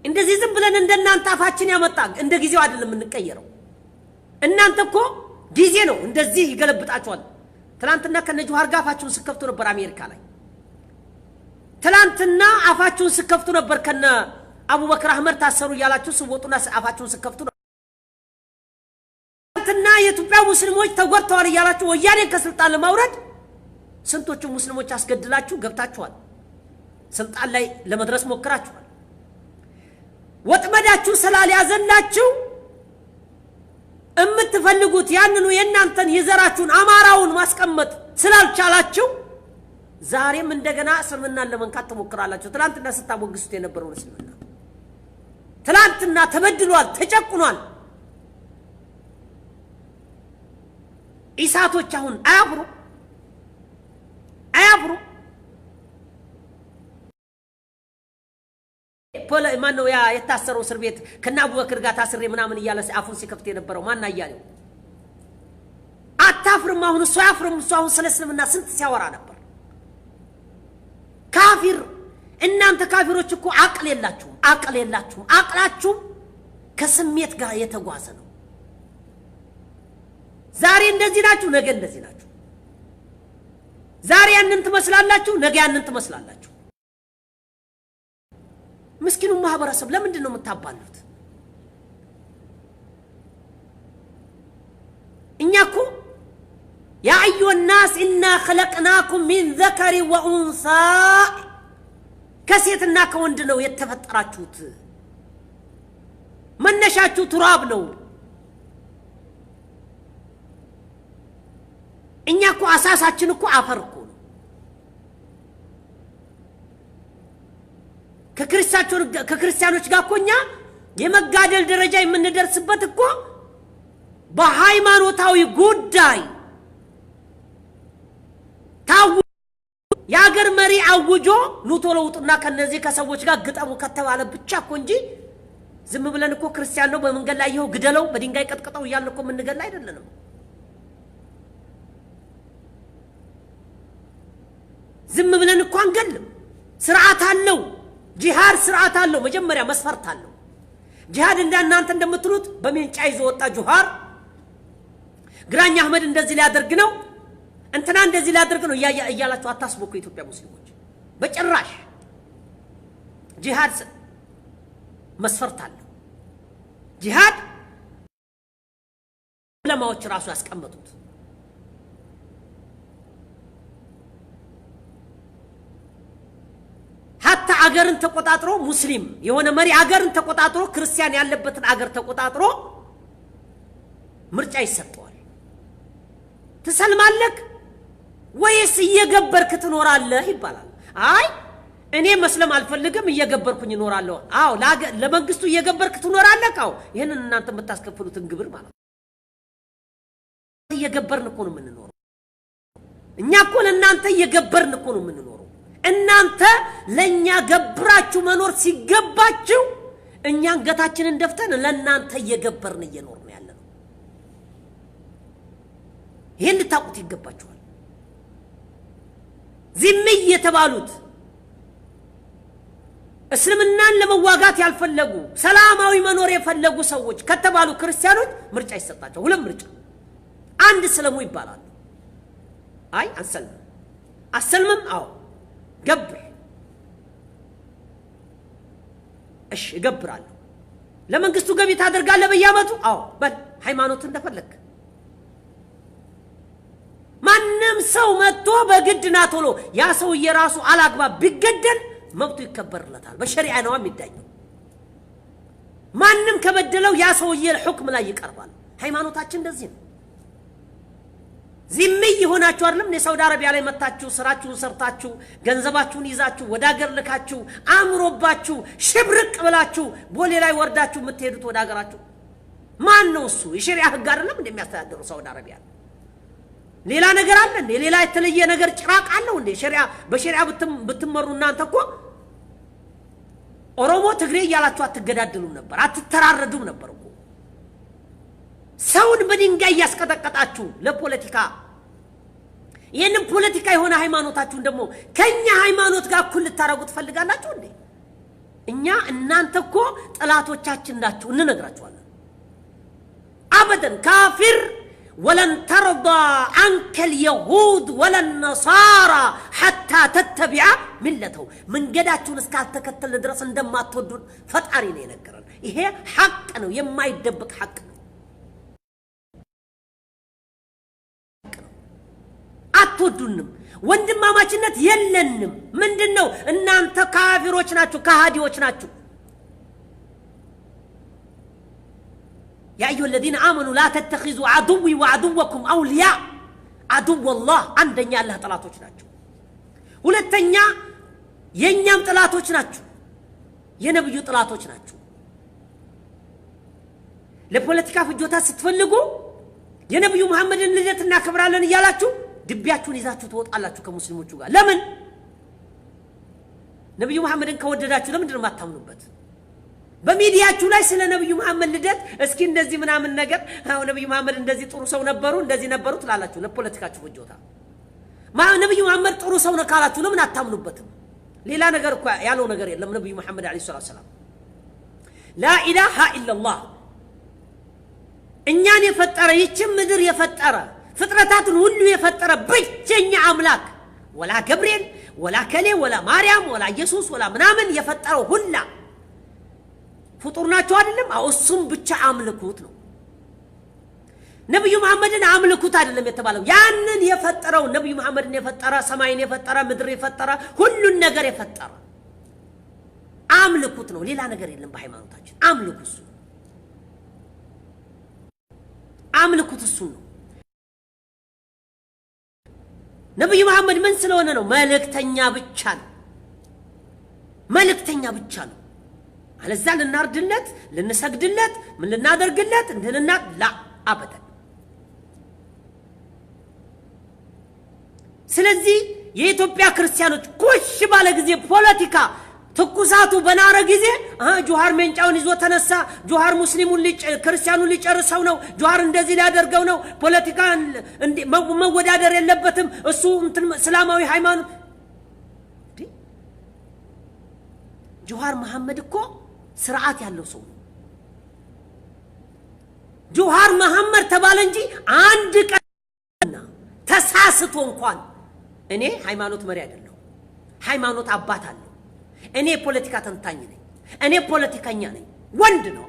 እንደዚህ ዝም ብለን እንደናንተ አፋችን ያመጣ እንደ ጊዜው አይደለም የምንቀየረው እናንተ እኮ ጊዜ ነው እንደዚህ ይገለብጣቸዋል ትላንትና ከነጁሃር ጋር አፋቸውን ስከፍቱ ነበር አሜሪካ ላይ ትላንትና አፋቸውን ስከፍቱ ነበር ከነ አቡበክር አህመድ ታሰሩ ያላችሁ ስወጡና አፋቸውን ስከፍቱ ነበር ትላንትና የኢትዮጵያ ሙስሊሞች ተጎድተዋል ያላችሁ ወያኔን ከስልጣን ለማውረድ ስንቶቹ ሙስሊሞች አስገድላችሁ ገብታችኋል ስልጣን ላይ ለመድረስ ሞክራችኋል ወጥመዳችሁ ስላልያዘላችሁ እምትፈልጉት ያንኑ የናንተን ይዘራችሁን አማራውን ማስቀመጥ ስላልቻላችሁ ዛሬም እንደገና እስልምናን ለመንካት ተሞክራላችሁ ትላንትና ስታወግሱት የነበረው እስልምና ትላንትና ተበድሏል ተጨቁኗል ኢሳቶች አሁን አያፍሩ ማነው ያ የታሰረው እስር ቤት ከና አቡበክር ጋር ታስሬ ምናምን ይያለ አፉን ሲከፍት የነበረው ማን አያለው አታፍርም አሁን እሱ ያፍርም እሱ አሁን ስለ እስልምና ስንት ሲያወራ ነበር ካፊር እናንተ ካፊሮች እኮ አቅል የላችሁም አቅላችሁ ከስሜት ጋር የተጓዘ ነው ዛሬ እንደዚህ ናችሁ ነገ እንደዚህ ናችሁ ዛሬ ያንን ትመስላላችሁ ነገ ያንን ትመስላላችሁ مسكين المحبرسب لمن دينه متابعلوت إنكو يا أيها الناس إنا خلقناكم من ذكر وأنثى كسيتنا كوندنو يتفتراتوت من نشاتو ترابنو إنكو أساساتشنكو أفركو ከክርስቲያኖች ጋር ኮኛ የመጋደል ደረጃ የምንደርስበት እኮ በሃይማኖታዊ ጉዳይ ታው ያገር መሪ አውጆ ሉቶለውጥና ከነዚህ ከሰዎች ጋር ግጠሙ ከተባለ ብቻ እኮ እንጂ ዝም ብለን እኮ ክርስቲያን ነው በመንገድ ላይ ይኸው ግደለው በድንጋይ ቀጥቀጠው ይያልን እኮ ምንገል አይደለም ዝም ብለን እኮ አንገልም ስርዓት አለው ጂሃድ ስርዓት አለው መጀመሪያ መስፈርት አለው ጂሃድ እንዳናንተ እንደምትሉት በሚንጫ ይዞ ወጣ ጁሃር ግራኝ አህመድ እንደዚህ ሊያደርግ ነው እንትና እንደዚህ ሊያደርግ ነው ያያላችሁ አታስቦኩ ኢትዮጵያ ሙስሊሞች በጭራሽ ጂሃድ መስፈርት አለው ጂሃድ ለማዎች ራሱ ያስቀመጡት حتى አገርን ተቆጣጥሮ ሙስሊም የሆነ መሪ አገርን ተቆጣጥሮ ክርስቲያን ያለበትን አገር ተቆጣጥሮ ምርጫ ይሰጣል ተሰልማለክ ወይስ እየገበርክ ትኖራለህ ይባላል አይ እኔ መስለም አልፈልግም እየገበርኩኝ እኖራለሁ አዎ ለመንግስቱ እየገበርክ ትኖራለህ አዎ ይሄንን እናንተ የምታስከፍሉትን ግብር ማለት እየገበርን እኮ ነው የምንኖረው እኛ እኮ ለእናንተ እየገበርን እኮ ነው የምንኖረው እናንተ ለኛ ገብራችሁ መኖር ሲገባችሁ እኛ አንገታችንን ደፍተን ለእናንተ እየገበርን እየኖርን ያለነው ይሄን ልታውቁት ይገባችኋል ዚምይ የተባሉት እስልምናን ለመዋጋት ያልፈለጉ ሰላማዊ መኖር የፈለጉ ሰዎች ከተባሉ ክርስቲያኖች ምርጫ ይሰጣቸው ሁለት ምርጫ አንድ ስለሙ ይባላል አይ አሰልምም አዎ قبر ايش يقبرالو لما قستو قبي تادرقال بيامتو او بل حيمانوت اندفلك ما نمسو متو بقدنا تولو يا سو يراسو على اقباب بيقدل مبتو يكبر لتال بالشريعة نوام يدعي ማንንም ከበደለው ያ ሰውዬ ሁክም ላይ ይቀርባል ሃይማኖታችን እንደዚህ ነው ዚምይ ሆናችሁ አይደለም ለሳውዲ አረቢያ ላይ መጣችሁ ስራችሁን ሰርታችሁ ገንዘባችሁን ይዛችሁ ወደ ሀገር ልካችሁ አምሮባችሁ ሽብርቅ ብላችሁ ቦሌ ላይ ወርዳችሁ የምትሄዱት ወደ ሀገራችሁ ማን ነው እሱ የሸሪዓ ህግ አይደለም እንደሚያስተዳድሩ ሳውዲ አረቢያ ሌላ ነገር አለ እንዴ ሌላ የተለየ ነገር ጭራቅ አለው እንዴ ሸሪዓ በሸሪዓ ብትመሩ እናንተ እኮ ኦሮሞ ትግሬ ያላችሁ አትገዳደሉም ነበር አትተራረዱም ነበር እኮ ሰውን በድንጋይ ያስቀጠቀጣችሁ ለፖለቲካ ይሄንን ፖለቲካ የሆነ ሃይማኖታችሁን ደግሞ ከኛ ሃይማኖት ጋር እኩል ልታረጉ ትፈልጋላችሁ እንዴ እኛ እናንተ እኮ ጠላቶቻችን ናችሁ እንነግራችኋለን አበደን ካፊር ولن ترضى عنك اليهود ولا النصارى حتى تتبع ملته من قداتون اسكال تكتل درس عندما تودون فتعرين ينكرن ይሄ ሐቅ ነው የማይደብቅ ሐቅ ነው አትወዱንም ወንድማማችነት የለንም ምንድነው እናንተ ካፊሮች ናችሁ ከሃዲዎች ናችሁ يا أيها الذين آمنوا لا تتخذوا عدوي وعدوكم أولياء عدو الله عندنا الله طلاتوش ناتشو ولتنيا ينيام طلاتوش ناتشو ينبيو طلاتوش ناتشو لبوليتيكا فجوتا ستفلقوا ينبيو محمد لجتنا كبرالن يالاتشو دبياتشون يزاتشو توطالاچو كمسلموچو ጋር ለምን ነብዩ መሐመድን ከወደዳችሁ ለምን ما ታምኑበት በሚዲያችሁ ላይ ስለ ነብዩ መሐመድ ልደት እስኪ እንደዚህ ምናምን ነገር አው ነብዩ መሐመድ እንደዚህ ጥሩ ሰው ነበሩ እንደዚህ ነበሩ ትላላችሁ ለፖለቲካችሁ ፍጆታ ነብዩ መሐመድ ጥሩ ሰው ነው ካላችሁ ለምን አታምኑበትም ሌላ ነገር እኮ ያለው ነገር የለም ነብዩ መሐመድ አለይሂ ሰላም ላ ኢላሃ ኢላላህ እኛን የፈጠረ ይችም ምድር የፈጠረ ፍጥረታቱን ሁሉ የፈጠረ ብቸኛ አምላክ ወላ ገብርኤል ወላ ከሌ ወላ ማርያም ወላ ኢየሱስ ወላ ምናምን የፈጠረው ሁላ ፍጡርናቸው አይደለም እሱም ብቻ አምልኩት ነው ነብዩ መሐመድን አምልኩት አይደለም የተባለው ያንን የፈጠረው ነብዩ መሐመድን የፈጠረ ሰማይን የፈጠረ ምድር የፈጠረ ሁሉን ነገር የፈጠረ አምልኩት ነው ሌላ ነገር የለም በሃይማኖታችን አምልኩት እሱ ነው ነብዩ መሐመድ ምን ስለሆነ ነው መልእክተኛ ብቻ ነው አለዛ ልናርድለት ልንሰግድለት ምን ልናደርግለት እንደልና ላ አበደን ስለዚህ የኢትዮጵያ ክርስቲያኖች ኮሽ ባለ ጊዜ ፖለቲካ ትኩሳቱ በናረ ጊዜ ጆሃር መንጫውን ይዞ ተነሳ ጆሃር ሙስሊሙን ክርስቲያኑን ሊጨርሰው ነው ጆሃር እንደዚህ ሊያደርገው ነው ፖለቲካ መወዳደር የለበትም እሱ እስላማዊ ሃይማኖት ጆሃር መሐመድ እኮ ስርዓት ያለው ሰው ጆሃር መሐመድ ተባለ እንጂ አንድ ቀን ተሳስቶ እንኳን እኔ ሃይማኖት መሪ አይደለሁ ሃይማኖት አባት አለ እኔ ፖለቲካ ተንታኝ ነኝ እኔ ፖለቲከኛ ነኝ ወንድ ነው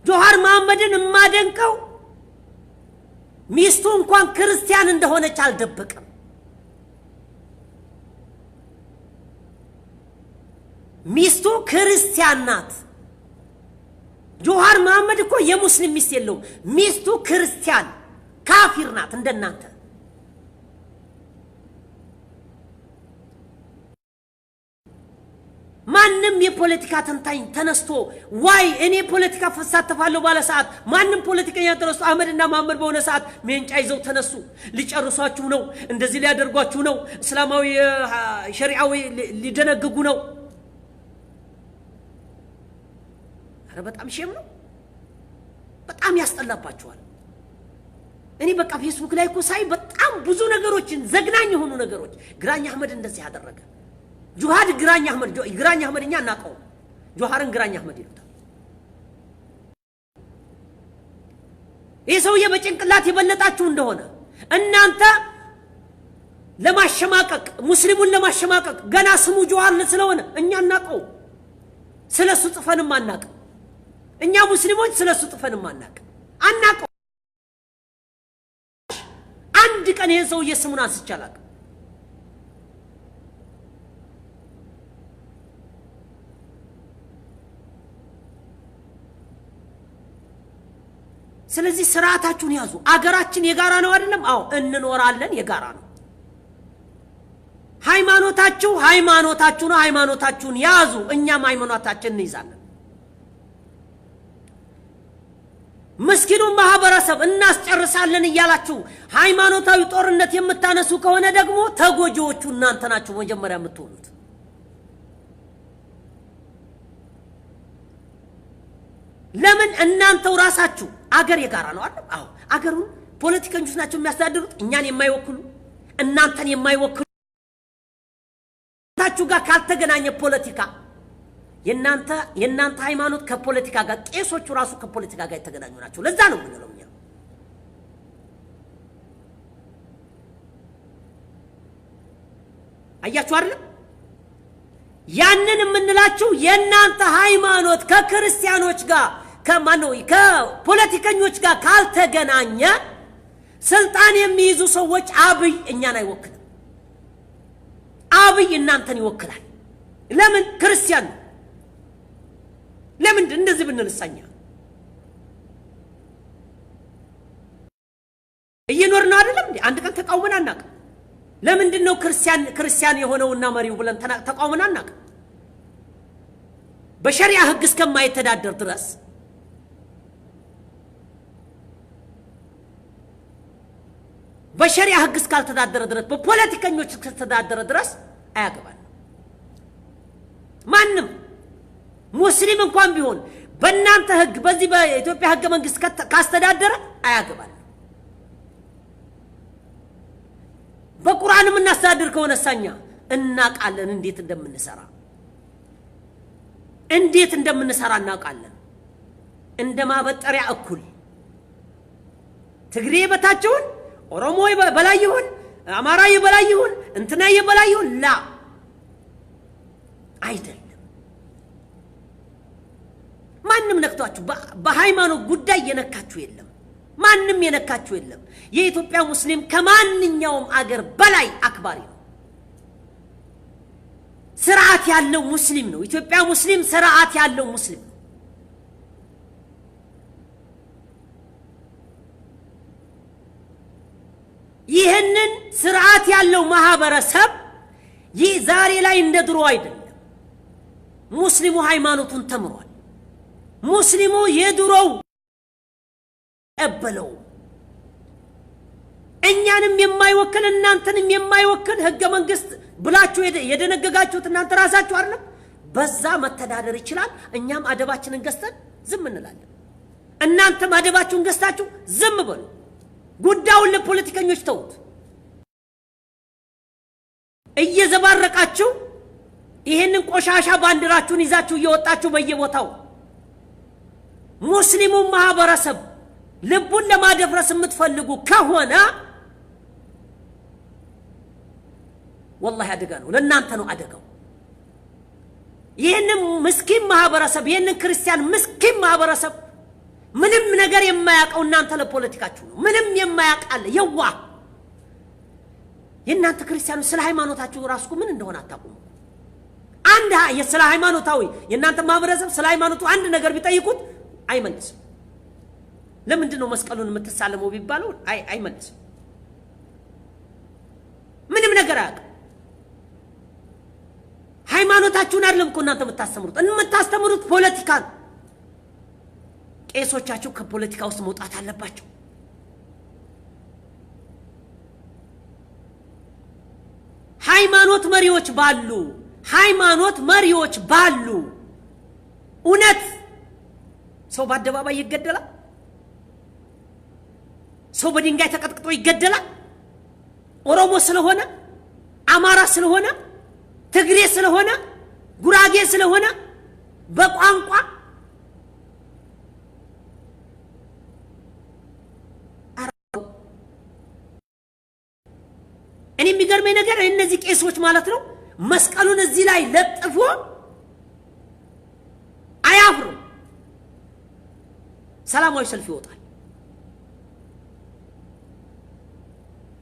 ጆሃር መሐመድን ማደንቀው ሚስቱ እንኳን ክርስቲያን እንደሆነች አልደበቀም ሚስቱ ክርስቲያን ናት ጆሃር መሐመድ እኮ የሙስሊም ሚስት የለውም ሚስቱ ክርስቲያን ካፊር ናት እንደናንተ ማንንም የፖለቲካ ተንታኝ ተነስቶ ዋይ እኔ ፖለቲካ ፈሳተፋለሁ ባለ ሰዓት ማንንም ፖለቲከኛ ተነስቶ አህመድና መሐመድ በሆነ ሰዓት ሜንጫ ይዘው ተነሱ ሊጨርሷችሁ ነው እንደዚህ ሊያደርጓችሁ ነው እስላማዊ ሸሪዓዊ ሊደነግጉ ነው በጣም ሸም ነው በጣም ያስጠላባችኋል እኔ በቃ ፌስቡክ ላይ እኮ ሳይ በጣም ብዙ ነገሮችን ዘግናኝ የሆኑ ነገሮች ግራኝ አህመድ እንደዚህ ያደረገ ጆሃድ ግራኝ አህመድኛ እናቀው ጆሃርን ግራኝ አህመድ ይሉታል ይሄ በጭንቅላት የበለጣችሁ እንደሆነ እናንተ ለማሸማቀቅ ሙስሊሙን ለማሸማቀቅ ገና ስሙ ጆሃር ስለሆነ እኛ እናቀው ስለሱ ጽፈንም አናቀው እኛ ሙስሊሞች ስለሱ ጽፈንም አናቀው አንድ ቀን ይሄን ሰው የስሙን አንስቻላቅ ስለዚህ ስርዓታችሁን ያዙ አገራችን የጋራ ነው አይደለም አዎ እንኖራለን የጋራ ነው ሃይማኖታችሁ ነው ሃይማኖታችሁን ያዙ እኛም ሃይማኖታችንን እንይዛለን መስኪኑ ማህበረሰብ እናስጨርሳለን ይያላችሁ ሃይማኖታዊ ጦርነት የምታነሱ ከሆነ ደግሞ ተጎጂዎቹ እናንተ ናችሁ መጀመሪያ የምትሆኑት ለምን እናንተው ራሳችሁ አገር የጋራ ነው አይደል አዎ አገሩን ፖለቲከኞች ናቸው የሚያስተዳድሩት እኛን የማይወክሉ እናንተን የማይወክሉ ታችሁ ጋር ካልተገናኘ ፖለቲካ የናንተ ሃይማኖት ከፖለቲካ ጋር ቄሶቹ ራሱ ከፖለቲካ ጋር የተገናኙ ናቸው ለዛ ነው ምንለው እኛ አያችሁ አይደል ያንን የምንላችሁ የናንተ ሃይማኖት ከክርስቲያኖች ጋር ከፖለቲከኞች ጋር ካልተገናኘ ስልጣን የሚይዙ ሰዎች አብይ እኛን አይወክልም አብይ እናንተን ይወክላል ለምን ክርስቲያን ለምን እንደዚህ ብንልሳኛ እየኖርና አይደለም እንዴ አንድ ቀን ተቃውመን አናውቅ ለምንድን ነው ክርስቲያን የሆነውና መሪው ብለን ተቃውመን አናውቅ በሸሪዓ ህግ እስከማይተዳደር ድረስ በሸሪዓ ህግ እስካልተዳደረ ድረስ በፖለቲከኞች እስከተዳደረ ድረስ አያገባን ማንም ሙስሊም እንኳን ቢሆን በእናንተ ህግ በዚህ በኢትዮጵያ ህገ መንግስት ካስተዳደረ አያገባን በቁርአንም እናስተዳድር ከሆነ ሳኛ እናቃለን እንዴት እንደምንሰራ እናቃለን እንደማበጠሪያ እኩል ትግሬ በታቸውን ኦሮሞ በላይ ይሁን አማራ በላይ ይሁን እንትና በላይ ይሁን ላ አይደለም ማንም ነክቷችሁ በሃይማኖት ጉዳይ የነካችሁ የለም ማንም የነካችሁ የለም የኢትዮጵያ ሙስሊም ከማንኛውም አገር በላይ አክባሪ ነው ስርዓት ያለው ሙስሊም ነው ኢትዮጵያ ሙስሊም ስርዓት ያለው ሙስሊም ነው ይሄንን ስርዓት ያለው ማህበረሰብ ዛሬ ላይ እንደድሮ አይደለም ሙስሊሙ ሃይማኖቱን ተምሯል ሙስሊሙ የድሮው እበለው እኛንም የማይወክል እናንተንም የማይወክል ህገ መንግስት ብላችሁ የደነገጋችሁት እናንተ ራሳችሁ አይደለም በዛ መተዳደር ይችላል እኛም አደባችንን ገዝተን ዝም እንላለን እናንተም አደባችሁን ገዝታችሁ ዝም በሉ ጉዳዩን ለፖለቲከኞች ተውት እየዘባረቃችሁ ይሄንን ቆሻሻ ባንዲራችሁን ይዛችሁ እየወጣችሁ በየቦታው ሙስሊሙ ማህበረሰብ ልቡን ለማደፍረስ የምትፈልጉ ከሆነ والله አደጋ ነው ለእናንተ ነው አደጋው ይሄንን ምስኪን ማህበረሰብ ይሄንን ክርስቲያን ምስኪን ማህበረሰብ ምንም ነገር የማያውቀው እናንተ ለፖለቲካችሁ ነው ምንም የማያውቃል የዋ የእናንተ ክርስቲያኑ ስለ ሃይማኖታችሁ ራስኩ ምን እንደሆነ አታውቁም አንድ ስለ ሃይማኖታዊ የእናንተ ማህበረሰብ ስለ ሃይማኖቱ አንድ ነገር ቢጠይቁት አይመልስም ለምንድን ነው መስቀሉን የምትሳለመው ቢባለው አይመልስም ምንም ነገር አያውቅም ሃይማኖታችሁን አይደለም እኮ እናንተ የምታስተምሩት ፖለቲካ ቄሶቻችሁ ከፖለቲካ ውስጥ መውጣት አለባቸው ሃይማኖት መሪዎች ባሉ እውነት ሰው በአደባባይ ይገደላል ሰው በድንጋይ ተቀጥቅጦ ይገደላል ኦሮሞ ስለሆነ አማራ ስለሆነ ትግሬ ስለሆነ ጉራጌ ስለሆነ በቋንቋ እኔ የሚገርመኝ ነገር እነዚህ ቄሶች ማለት ነው መስቀሉን እዚህ ላይ ለጥፎ አያፍሩ ሰላማዊ ሰልፍ ይወጣል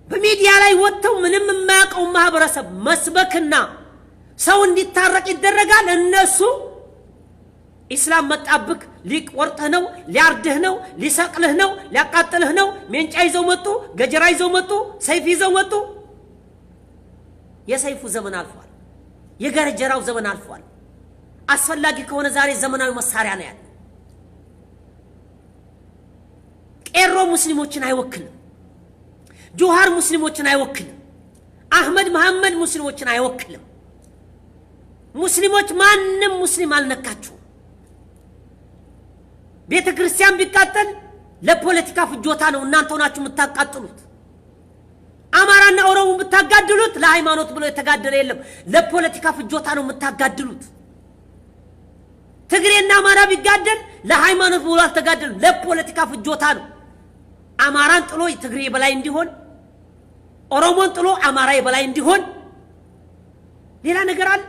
በሚዲያ ላይ ወጥተው ምንም የማያውቀው ማህበረሰብ መስበክና ሰው እንዲታረቅ ይደረጋል እነሱ ኢስላም መጣብክ ሊቆርጥህ ነው ሊያርድህ ነው ሊሰቅልህ ነው ሊያቃጥልህ ነው ሜንጫ ይዘው መጡ ገጀራ ይዘው መጡ ሰይፍ ይዘው መጡ የሰይፉ ዘመን አልፏል የገጀራው ዘመን አልፏል አስፈላጊ ከሆነ ዛሬ ዘመናዊ መሳሪያ ነው ያለው ቄሮ ሙስሊሞችን አይወክልም ጆሃር ሙስሊሞችን አይወክልም አህመድ መሐመድ ሙስሊሞችን አይወክልም ሙስሊሞች ማንንም ሙስሊም አልነካችሁ ቤተ ክርስቲያን ቢቃጠል ለፖለቲካ ፍጆታ ነው እናንተ ሆናችሁ የምታቃጥሉት አማራና ኦሮሞ የምታጋድሉት ለሃይማኖት ብሎ የተጋደለ የለም ለፖለቲካ ፍጆታ ነው የምታጋድሉት ትግሬና አማራ ቢጋደል ለሃይማኖት ብሎ አልተጋደሉ ለፖለቲካ ፍጆታ ነው አማራን ጥሎ ትግሬ በላይ እንዲሆን ኦሮሞን ጥሎ አማራ በላይ እንዲሆን ሌላ ነገር አለ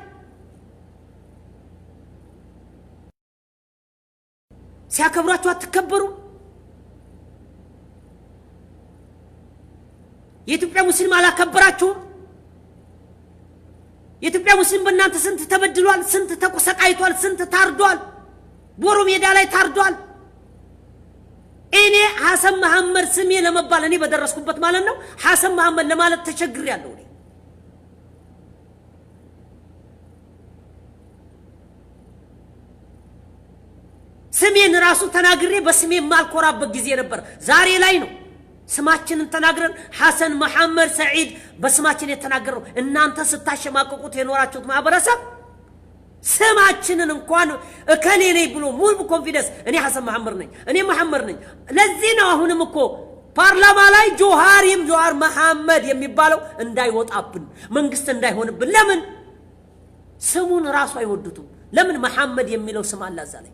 ሲያከብራችሁ አትከበሩ የኢትዮጵያ ሙስሊም አላከበራችሁ የኢትዮጵያ ሙስሊም በእናንተ ስንት ተበድሏል ስንት ተቆሰቃይቷል ስንት ታርዷል ቦሮ ሜዳ ላይ ታርዷል እኔ ሐሰን መሐመድ ስሜ ለመባል እኔ በደረስኩበት ማለት ነው ሐሰን መሐመድ ለማለት ተቸግሬያለሁ ስሜን ራሱ ተናግሬ በስሜ ማልኮራበት ጊዜ ነበር ዛሬ ላይ ነው ስማችንን ተናግረን ሐሰን መሐመድ ሰዒድ በስማችን የተናገረው እናንተ ስታሸማቀቁት የኖራችሁት ማህበረሰብ ስማችንን እንኳን እከሌ ነኝ ብሎ ሙሉ ኮንፊደንስ እኔ ሐሰን መሐመድ ነኝ እኔ መሐመድ ነኝ ለዚህ ነው አሁንም እኮ ፓርላማ ላይ ጆሃር መሐመድ የሚባለው እንዳይወጣብን መንግስት እንዳይሆንብን ለምን ስሙን ራሱ አይወዱትም ለምን መሐመድ የሚለው ስም አለ እዛ ላይ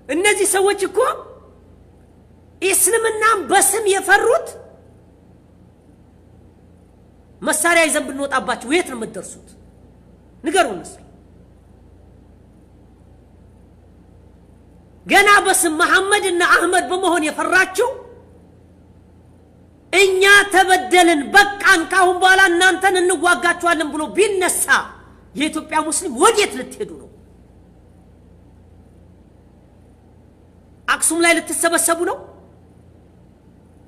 እነዚህ ሰዎች እኮ እስልምናን በስም የፈሩት መሳሪያ ይዘን ብንወጣባችሁ የት ነው የምትደርሱት ንገሩን ገና በስም መሐመድና አህመድ በመሆን የፈራችሁ እኛ ተበደልን በቃን ካሁን በኋላ እናንተን እንዋጋችኋለን ብሎ ቢነሳ የኢትዮጵያ ሙስሊም ወዴት ልትሄዱ ነው አክሱም ላይ ልትሰበሰቡ ነው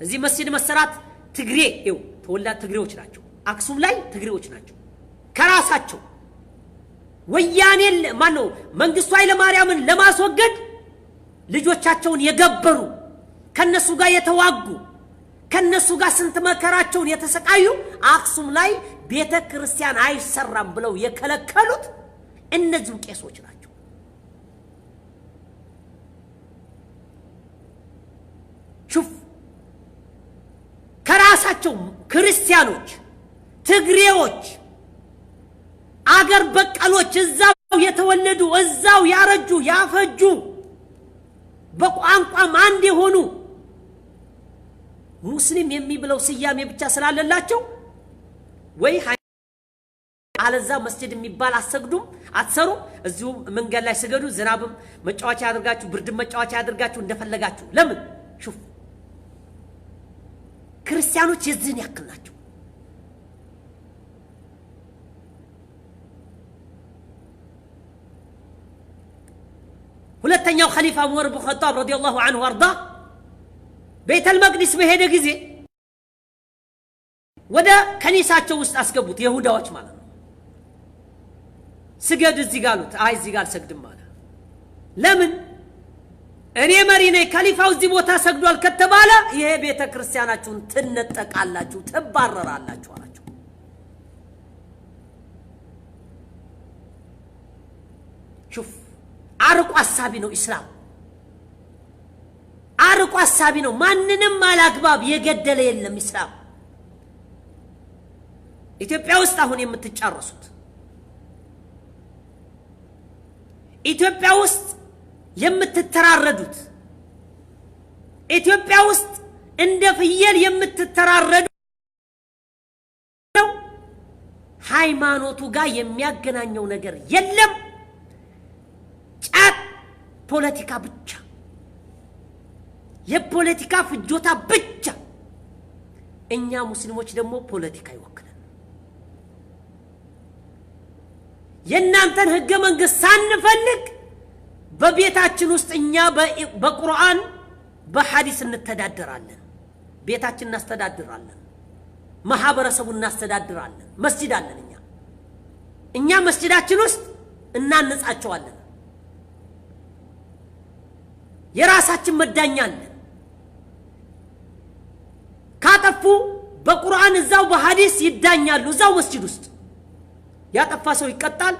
እዚህ መስጂድ መሰራት ትግሬ ይው ተወላድ ትግሬዎች ናቸው አክሱም ላይ ትግሬዎች ናቸው ከራሳቸው ወያኔ ማን ነው መንግስቱ ኃይለ ማርያምን ለማስወገድ ልጆቻቸውን የገበሩ ከነሱ ጋር የተዋጉ ከነሱ ጋር ስንት መከራቸውን የተሰቃዩ አክሱም ላይ ቤተ ክርስቲያን አይሰራም ብለው የከለከሉት እነዚህ ቄሶች ናቸው ሹፍ ከራሳቸው ክርስቲያኖች ትግሬዎች አገር በቀሎች እዛው የተወለዱ እዛው ያረጁ ያፈጁ በቋንቋም አንድ የሆኑ ሙስሊም የሚብለው ስያሜ ብቻ ስላለላቸው ወይ አለዛ መስጂድ የሚባል አሰግዱም አትሰሩ እዚሁ መንገድ ላይ ስገዱ ዝናብም መጫወቻ ያድርጋችሁ ብርድም መጫወቻ ያድርጋችሁ እንደፈለጋችሁ ለምን ሹፍ ክርስቲያኖች የዚህን ያክል ናቸው ሁለተኛው ኸሊፋ ዑመር ኢብኑ ኸጣብ ረዲየላሁ ዐንሁ ወርዳ ቤተ المقدس በሄደ ጊዜ ወደ ከኒሳቸው ውስጥ አስገቡት ይሁዳዎች ማለት ነው ስገድ እዚህ ጋሉት አይ እዚህ ጋር ሰግድም ማለት ለምን እኔ መሪ ነኝ ኸሊፋው እዚህ ቦታ ሰግዷል ከተባለ ይሄ ቤተ ክርስቲያናችሁን ትነጠቃላችሁ ተባረራላችሁ አላችሁ ሹፍ አርቆ አሳቢ ነው ኢስላም አርቆ አሳቢ ነው ማንንም አላግባብ የገደለ የለም ኢስላም ኢትዮጵያ ውስጥ አሁን የምትጫረሱት ኢትዮጵያ ውስጥ የምትተራረዱት ኢትዮጵያ ውስጥ እንደ ፍየል የምትተራረዱ ሃይማኖቱ ጋር የሚያገናኘው ነገር የለም ጫት ፖለቲካ ብቻ የፖለቲካ ፍጆታ ብቻ እኛ ሙስሊሞች ደግሞ ፖለቲካ ይወክላል የናንተን ህገ መንግስት ሳንፈልግ በቤታችን ውስጥ እኛ በቁርአን በሐዲስ እንተዳደራለን ቤታችን እናስተዳድራለን ማህበረሰቡን እናስተዳድራለን መስጂድ አለን እኛ መስጂዳችን ውስጥ እናንጻቸዋለን የራሳችን መዳኛ አለን ካጠፉ በቁርአን እዛው በሐዲስ ይዳኛሉ እዛው መስጂድ ውስጥ ያጠፋ ሰው ይቀጣል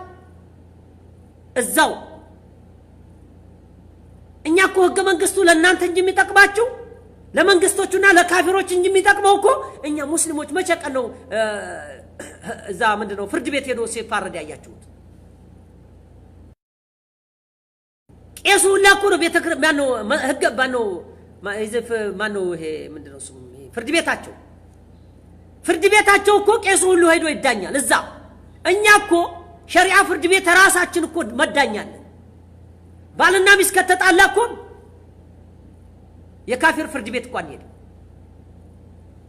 እዛው እኛ እኮ ህገ መንግስቱ ለእናንተ እንጂ የሚጠቅማችሁ ለመንግስቶቹና ለካፊሮች እንጂ የሚጠቅመው እኮ እኛ ሙስሊሞች መቼ ቀን ነው እዛ ምንድነው ፍርድ ቤት ሄዶ ሲፋረድ ያያችሁት ቄሱ ለኩ ነው ቤተክርስቲያን ነው ህገ ባነው ማይዘፍ ማነው ይሄ ምንድነው ስሙ ፍርድ ቤታቸው እኮ ቄሱ ሁሉ ሄዶ ይዳኛል እዛ እኛ እኮ ሸሪዓ ፍርድ ቤት ራሳችን እኮ መዳኛለን ባልና ሚስት ከተጣላ እኮ የካፊር ፍርድ ቤት እንኳን ሄደ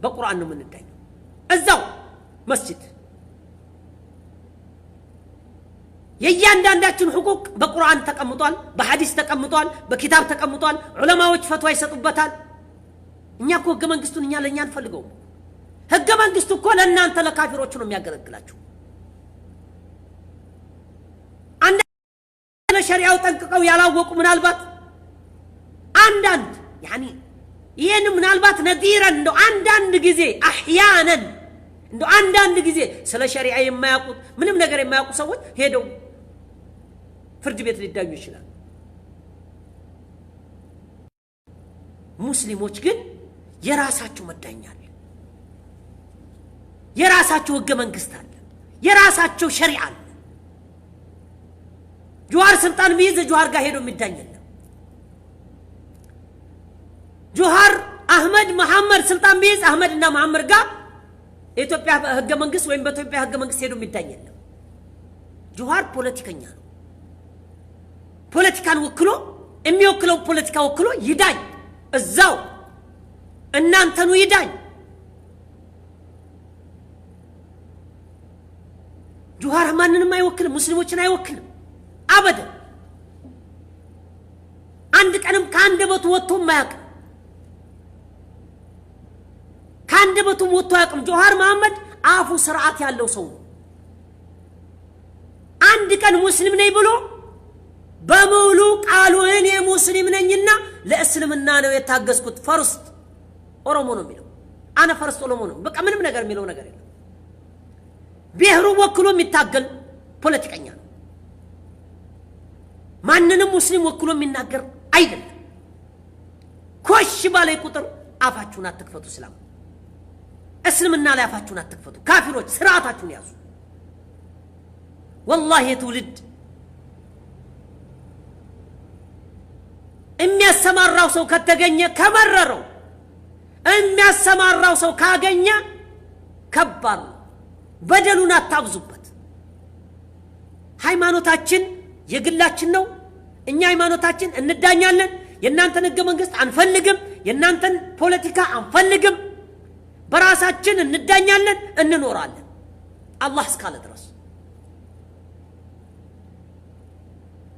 በቁርአን ነው የምንዳኘው እዛው መስጂድ የእያንዳንዳችን ሁቁቅ በቁርአን ተቀምጧል በሐዲስ ተቀምጧል በኪታብ ተቀምጧል ዑለማዎች ፈትዋ ይሰጡበታል እኛ እኮ ህገ መንግስቱን እኛ ለኛ አንፈልገው ህገ መንግስቱ እኮ ለእናንተ ለካፊሮች ነው የሚያገለግላችሁ አንድ ለሸሪዓው ጠንቅቀው ያላወቁ ምናልባት አንዳንድ يعني ይሄን ምናልባት ነዲራን እንደው አንዳንድ ጊዜ አህያናን እንደው አንዳንድ ጊዜ ስለ ሸሪዓ የማያውቁት ምንም ነገር የማያውቁ ሰዎች ሄደው ፍርድ ቤት ሊዳኙ ይችላል ሙስሊሞች ግን የራሳቸው መዳኛ አለ የራሳቸው ህገ መንግስት አለ የራሳቸው ሸሪዓ አለ ጆሃር ስልጣን ቢይዝ ጆሃር ጋር ሄዶ የሚዳኘው ጆሃር አህመድ መሐመድ ስልጣን ቢይዝ አህመድና መሐመድ ጋር ኢትዮጵያ ህገ መንግስት ወይም በኢትዮጵያ ህገ መንግስት ሄዶ የሚዳኘው ጆሃር ፖለቲከኛ ነው ፖለቲካን ወክሎ የሚወክለው ፖለቲካ ወክሎ ይዳኝ እዛው እናንተኑ ይዳኝ ጆሃር ማንንም አይወክልም ሙስሊሞችን አይወክልም አበደ አንድ ቀንም ካንደበቱ ወጥቶ ማያውቅ ካንደበቱ ወጥቶ ያውቅም ጆሃር መሐመድ አፉ ስርዓት ያለው ሰው አንድ ቀን ሙስሊም ነኝ ብሎ በሙሉ ቃሉ እኔ ሙስሊም ነኝና ለእስልምና ነው የታገስኩት ፈርስት ኦሮሞ ነው የሚለው አና ፈርስት ኦሮሞ ነው በቃ ምንም ነገር የሚለው ነገር የለም ብሔሩ ወክሎ የሚታገል ፖለቲከኛ ነው ማንንም ሙስሊም ወክሎ የሚናገር አይደለም ኮሽ ባለ ቁጥር አፋችሁን አትክፈቱ እስልምና ላይ አፋችሁን አትክፈቱ ካፊሮች ስርዓታችሁን ያዙ والله ትውልድ የሚያሰማራው ሰው ከተገኘ ከመረረው የሚያሰማራው ሰው ካገኘ ከባድ በደሉን አታብዙበት ሃይማኖታችን የግላችን ነው እኛ ሃይማኖታችን እንዳኛለን የናንተን ህገ መንግስት አንፈልግም የናንተን ፖለቲካ አንፈልግም በራሳችን እንዳኛለን እንኖራለን አላህ እስካለ ድረስ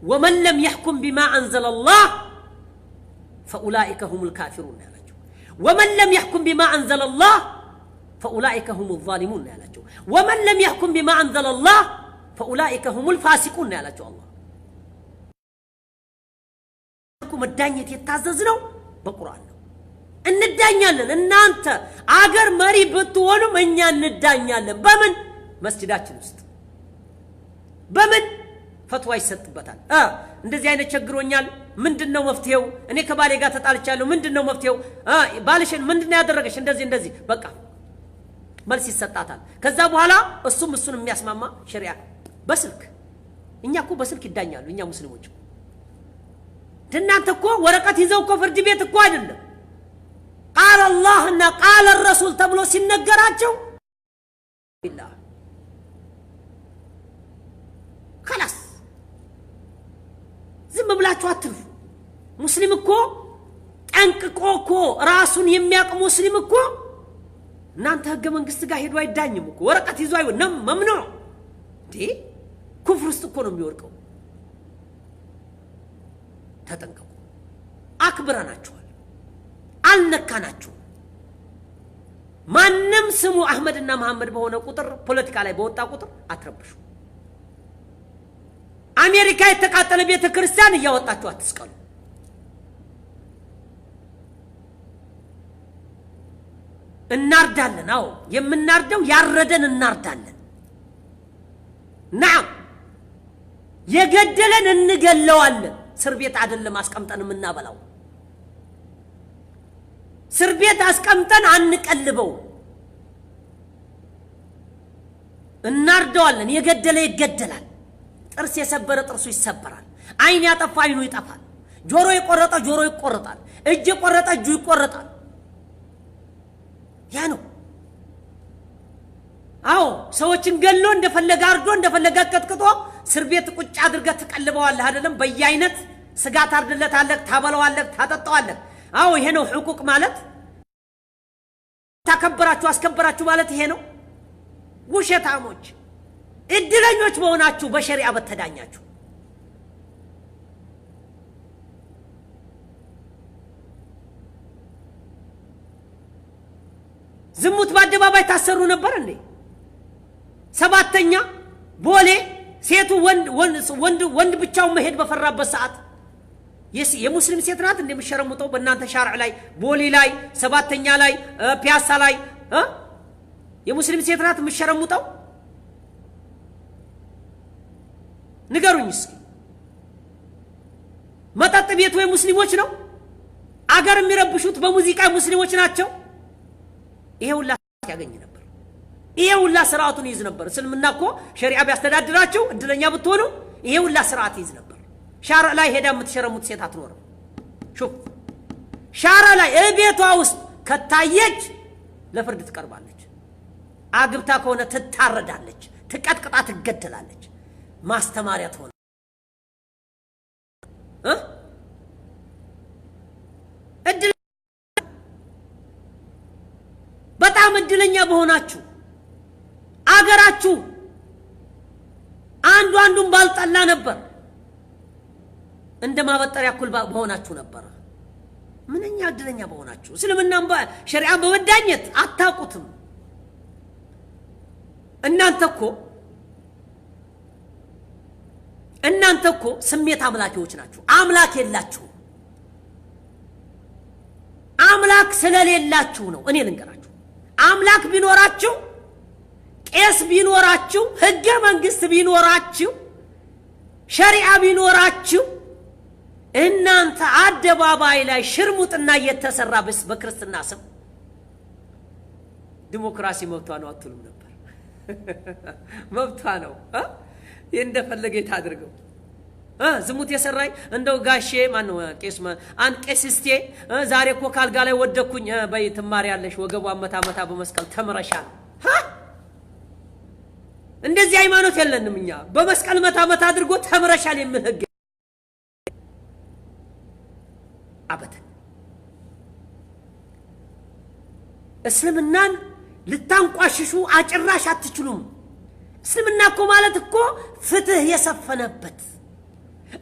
ومن لم يحكم بما انزل الله فاولئك هم الكافرون ያላችሁ ومن لم يحكم بما انزل الله فاولئك هم الظالمون ያላችሁ ومن لم يحكم بما انزل الله فاولئك هم الفاسقون ያላችሁ አላህ መዳኘት የታዘዝነው በቁርአን ነው እንዳኛለን እናንተ አገር መሪ ብትሆኑም እኛ እንዳኛለን በምን መስጂዳችን ውስጥ በምን ፈትዋ ይሰጥበታል እንደዚህ አይነት ቸግሮኛል ምንድነው መፍትሄው እኔ ከባሌ ጋር ተጣልቻለሁ ምንድነው መፍትሄው ባልሽን ምንድነው ያደረገሽ እንደዚህ በቃ መልስ ይሰጣታል ከዛ በኋላ እሱን የሚያስማማ ሸሪዓ በስልክ እኛ እኮ በስልክ ይዳኛሉ እኛ ሙስሊሞች እናንተ እኮ ወረቀት ይዘው እኮ ፍርድ ቤት እኮ አይደለም قال الله እና قال الرسول ተብሎ ሲነገራቸው بالله خلاص ዝም ብላችሁ አትርፉ ሙስሊም እኮ ጠንቅቆ እኮ ራሱን የሚያውቅ ሙስሊም እኮ እናንተ ህገ መንግስት ጋር ሄዶ አይዳኝም እኮ ወረቀት ይዞ አይወንም መምኖ ኩፍር ውስጥ እኮ ነው የሚወድቀው ተጠንቀቁ አክብረናችኋል አልነካናችሁ ማንንም ስሙ አህመድና መሐመድ በሆነ ቁጥር ፖለቲካ ላይ በወጣ ቁጥር አትረብሹ አሜሪካ የተቃጠለ ቤተ ክርስቲያን እያወጣችሁ አትስቀሉ እናርዳለን አው የምናርደው ያረደን እናርዳለን نعم የገደለን እንገለዋለን እስር ቤት አይደለም አስቀምጠን እናበላው እስር ቤት አስቀምጠን አንቀልበው እናርደዋለን የገደለ ይገደላል ጥርስ የሰበረ ጥርሱ ይሰበራል አይን ያጠፋ አይኑ ይጠፋል ጆሮ ይቆረጣ ጆሮ ይቆረጣል እጅ ይቆረጣ እጁ ይቆረጣል ያ ነው አው ሰዎችን ገሎ እንደፈለገ አርዶ እንደፈለገ ቀጥቅጦ እስር ቤት ቁጭ አድርገ ተቀልበዋለህ አይደለም በየአይነት ስጋ ታርድለታለህ ታበለዋለህ ታጠጣዋለህ አው ይሄ ነው ህቁቅ ማለት ተከበራችሁ አስከበራችሁ ማለት ይሄ ነው ውሸታሞች እድለኞች በሆናችሁ በሸሪዓ በተዳኛችሁ ዝሙት በአደባባይ ታሰሩ ነበር እንዴ ሰባተኛ ቦሌ ሴቱ ወንድ ብቻው መሄድ በፈራበት ሰዓት የሙስሊም ሴት ናት እንደምሸረሙጠው በእናንተ ሻርዕ ላይ ቦሌ ላይ ሰባተኛ ላይ ፒያሳ ላይ የሙስሊም ሴት ናት ምሸረሙጠው ንገሩኝ እስኪ መጠጥ ቤት ወይ ሙስሊሞች ነው አገር የሚረብሹት በሙዚቃ ሙስሊሞች ናቸው ይሄውላ ያገኝ ነበር ይሄውላ ስርዓቱን ይዝ ነበር እስልምና እኮ ሸሪዓ ቢያስተዳድራቸው እድለኛ ብትሆኑ ይሄውላ ስርዓት ይዝ ነበር ሻራ ላይ ሄዳ የምትሸረሙት ሴት አትኖርም ሹፍ ሻራ ላይ እቤቷ ውስጥ ከታየች ለፍርድ ትቀርባለች አግብታ ከሆነ ትታረዳለች ትቀጥቅጣ ትገደላለች ማስተማሪያ ትሆነ በጣም እድለኛ በሆናችሁ አገራችሁ አንዱን ባልጠላ ነበር እንደማበጠር ያኩል በሆናችሁ ነበር ምንኛ እድለኛ በሆናችሁ እስልምናም ሸሪዓ በመዳኘት አታቁትም እናንተ እኮ ስሜት አምላኪዎች ናችሁ አምላክ የላችሁ አምላክ ስለሌላችሁ ነው እኔ ልንገራችሁ አምላክ ቢኖራችሁ ቄስ ቢኖራችሁ ህገ መንግስት ቢኖራችሁ ሸሪዓ ቢኖራችሁ እናንተ አደባባይ ላይ ሽርሙጥና እየተሰራ በክርስትና ስም ዲሞክራሲ መብቷ ነው አትሉም ነበር መብቷ ነው እንደፈለገ ታድርገው ዝሙት የሰራይ እንደው ጋሼ ማን ነው ቄስ አንድ ቄስስቴ ዛሬ እኮ ካልጋ ላይ ወደኩኝ በይ ትማር ያለሽ ወገቡ አመታ በመስቀል ተመረሻል እንደዚህ ሃይማኖት የለንም እኛ በመስቀል መታ አድርጎ ተመረሻል የሚል ህግ አበደ እስልምናን ልታንቋሽሹ አጭራሽ አትችሉም እስልምና እኮ ማለት እኮ ፍትህ የሰፈነበት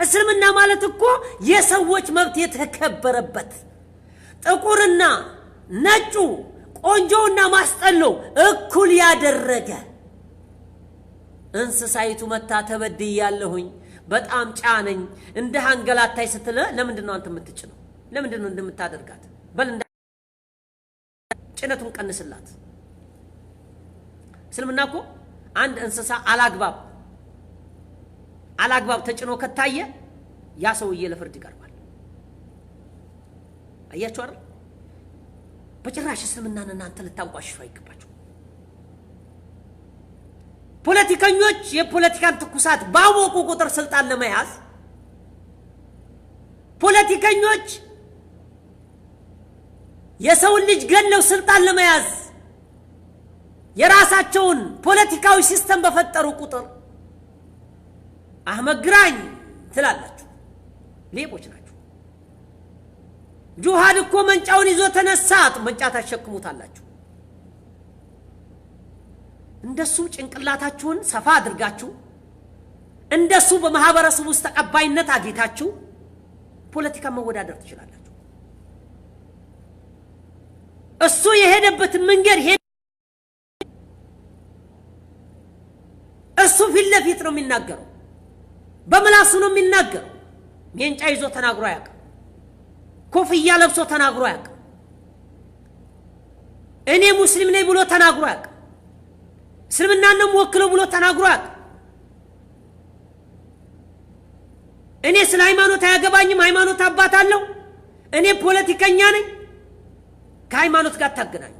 እስልምና ማለት እኮ የሰዎች መብት የተከበረበት ጥቁርና ነጩ ቆንጆና ማስጠሎ እኩል ያደረገ እንስሳይቱ መታ ተበድያለሁኝ በጣም ጫነኝ እንደ አንገላታይ ስትለ ለምንድን ነው አንተ የምትጭነው ለምንድን ነው እንደምታደርጋት በል እንደ ጭነቱን ቀንስላት እስልምና እኮ አንድ እንስሳ አላግባብ ተጭኖ ከታየ ያ ሰውዬ ለፍርድ ይቀርባል አያችሁ አይደል በጭራሽ እስልምናን እናንተ ልታንቋሽሹ አይገባችሁ ፖለቲከኞች የፖለቲካን ትኩሳት ባወቁ ቁጥር ስልጣን ለመያዝ ፖለቲከኞች የሰው ልጅ ገለው ስልጣን ለመያዝ የራሳቸውን ፖለቲካዊ ሲስተም በፈጠሩ ቁጥር አህመድ ግራኝ ትላላችሁ ሌቦች ናችሁ ጁሃድ እኮ መንጫውን ይዞ ተነሳት መንጫ ታሸክሙታላችሁ እንደሱ ጭንቅላታችሁን ሰፋ አድርጋችሁ እንደሱ በማህበረሰቡ ውስጥ ተቀባይነት አግኝታችሁ ፖለቲካ መወዳደር ትችላላችሁ እሱ የሄደበት መንገድ እሱ ፊት ለፊት ነው የሚናገረው በመላሱ ነው የሚናገረው ሜንጫ ይዞ ተናግሮ ያውቃል ኮፍያ ለብሶ ተናግሮ ያውቃል እኔ ሙስሊም ነኝ ብሎ ተናግሮ ያውቃል እስልምናን ነው ወክለው ብሎ ተናግሮ ያውቃል እኔ ስለ ሃይማኖት አያገባኝም ሃይማኖት አባት አለው እኔ ፖለቲከኛ ነኝ ከሃይማኖት ጋር ታገናኝ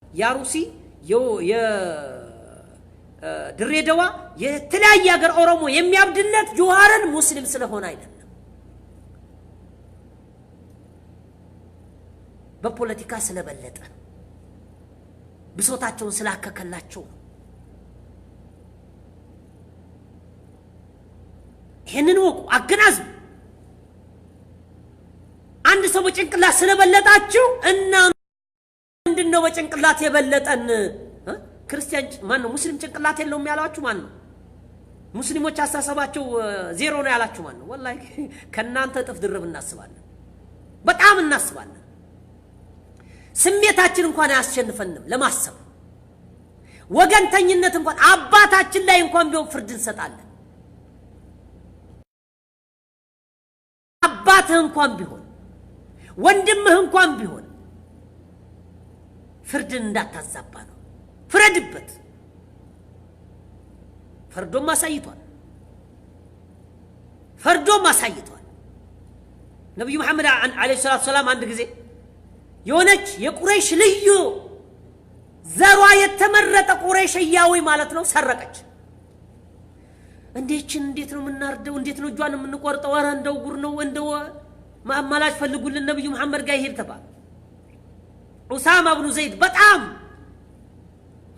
ያሩሲ ድሬዳዋ የተለያየ ሀገር ኦሮሞ የሚያብድለት ጆሃርን ሙስሊም ስለሆነ አይደለም በፖለቲካ ስለበለጠ ብሶታቸውን ስላከከላቸው ይሄንን ወቁ አገናዝቡ አንድ ሰው በጭንቅላት ስለበለጣችሁ እና ምንድነው በጭንቅላት የበለጠን ክርስቲያን ማን ነው ሙስሊም ጭንቅላት የለውም ያላችሁ ማን ነው ሙስሊሞች አሳሰባቸው ዜሮ ነው ያላችሁ ማን ነው ወላሂ ከናንተ ጥፍ ድርብ እናስባለን በጣም እናስባለን ስሜታችን እንኳን አያስቸንፈንም ለማሰብ ወገንተኝነት እንኳን አባታችን ላይ እንኳን ቢሆን ፍርድ እንሰጣለን አባትህ እንኳን ቢሆን ወንድምህ እንኳን ቢሆን ፍርድን እንዳታዛባ ነው ፍረድበት ፈርዶም አሳይቷል ነብዩ መሐመድ አለይሂ ሰላቱ ሰላም አንድ ጊዜ የሆነች የቁረይሽ ልዩ ዘሯ የተመረጠ ቁረይሽያዊ ማለት ነው ሰረቀች እንዴት ነው ምናርደው እንዴት ነው ጇን ምንቆርጠው ወራ እንደው ጉር ነው እንደው ማማላጅ ፈልጉልን ነብዩ መሐመድ ጋር ይሄድ ተባለ ኡሳማ ኢብኑ ዘይድ በጣም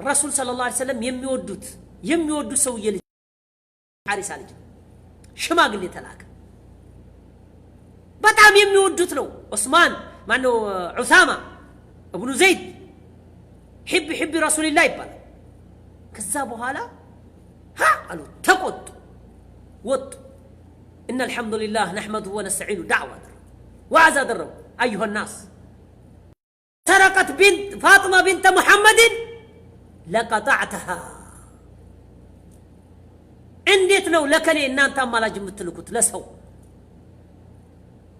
ረሱል ሰለላሁ ዐለይሂ ወሰለም የሚወዱት ሰውዬ ልጅ ሐሪሳ ልጅ ሽማግሌ ተላከ በጣም የሚወዱት ነው ዑስማን ማነው ኡሳማ ኢብኑ ዘይድ حب رسول الله ይባላል ከዛ በኋላ አሉ ተቆጡ ወጡ ان الحمد لله نحمده ونستعينه دعوه وعز دروا ايها الناس سرقت بنت فاطمه بنت محمد لقطعتها እንዴት ነው ለከኔ እናንተ አማላጅ የምትልኩት ለሰው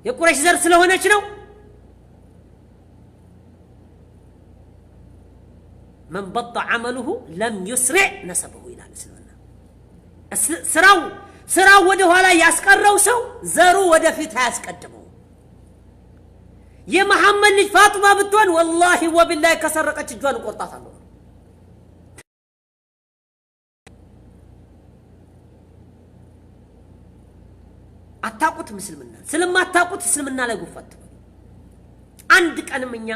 የቁረይሽ ዘር ስለሆነች ነው من بطأ عمله لم يسرع نسبه الى الاسلام ስራው ወደ ኋላ ያስቀረው ሰው ዘሩ ወደፊት ያስቀድመው የመሐመድ ልጅ ፋጡማ ብትሆን والله وبالله ከሰረቀች እጇን ቆርጣታለሁ አታቁት ምስልምና ስለማታቁት እስልምና ላይ ጉፈት አንድ ቀንምኛ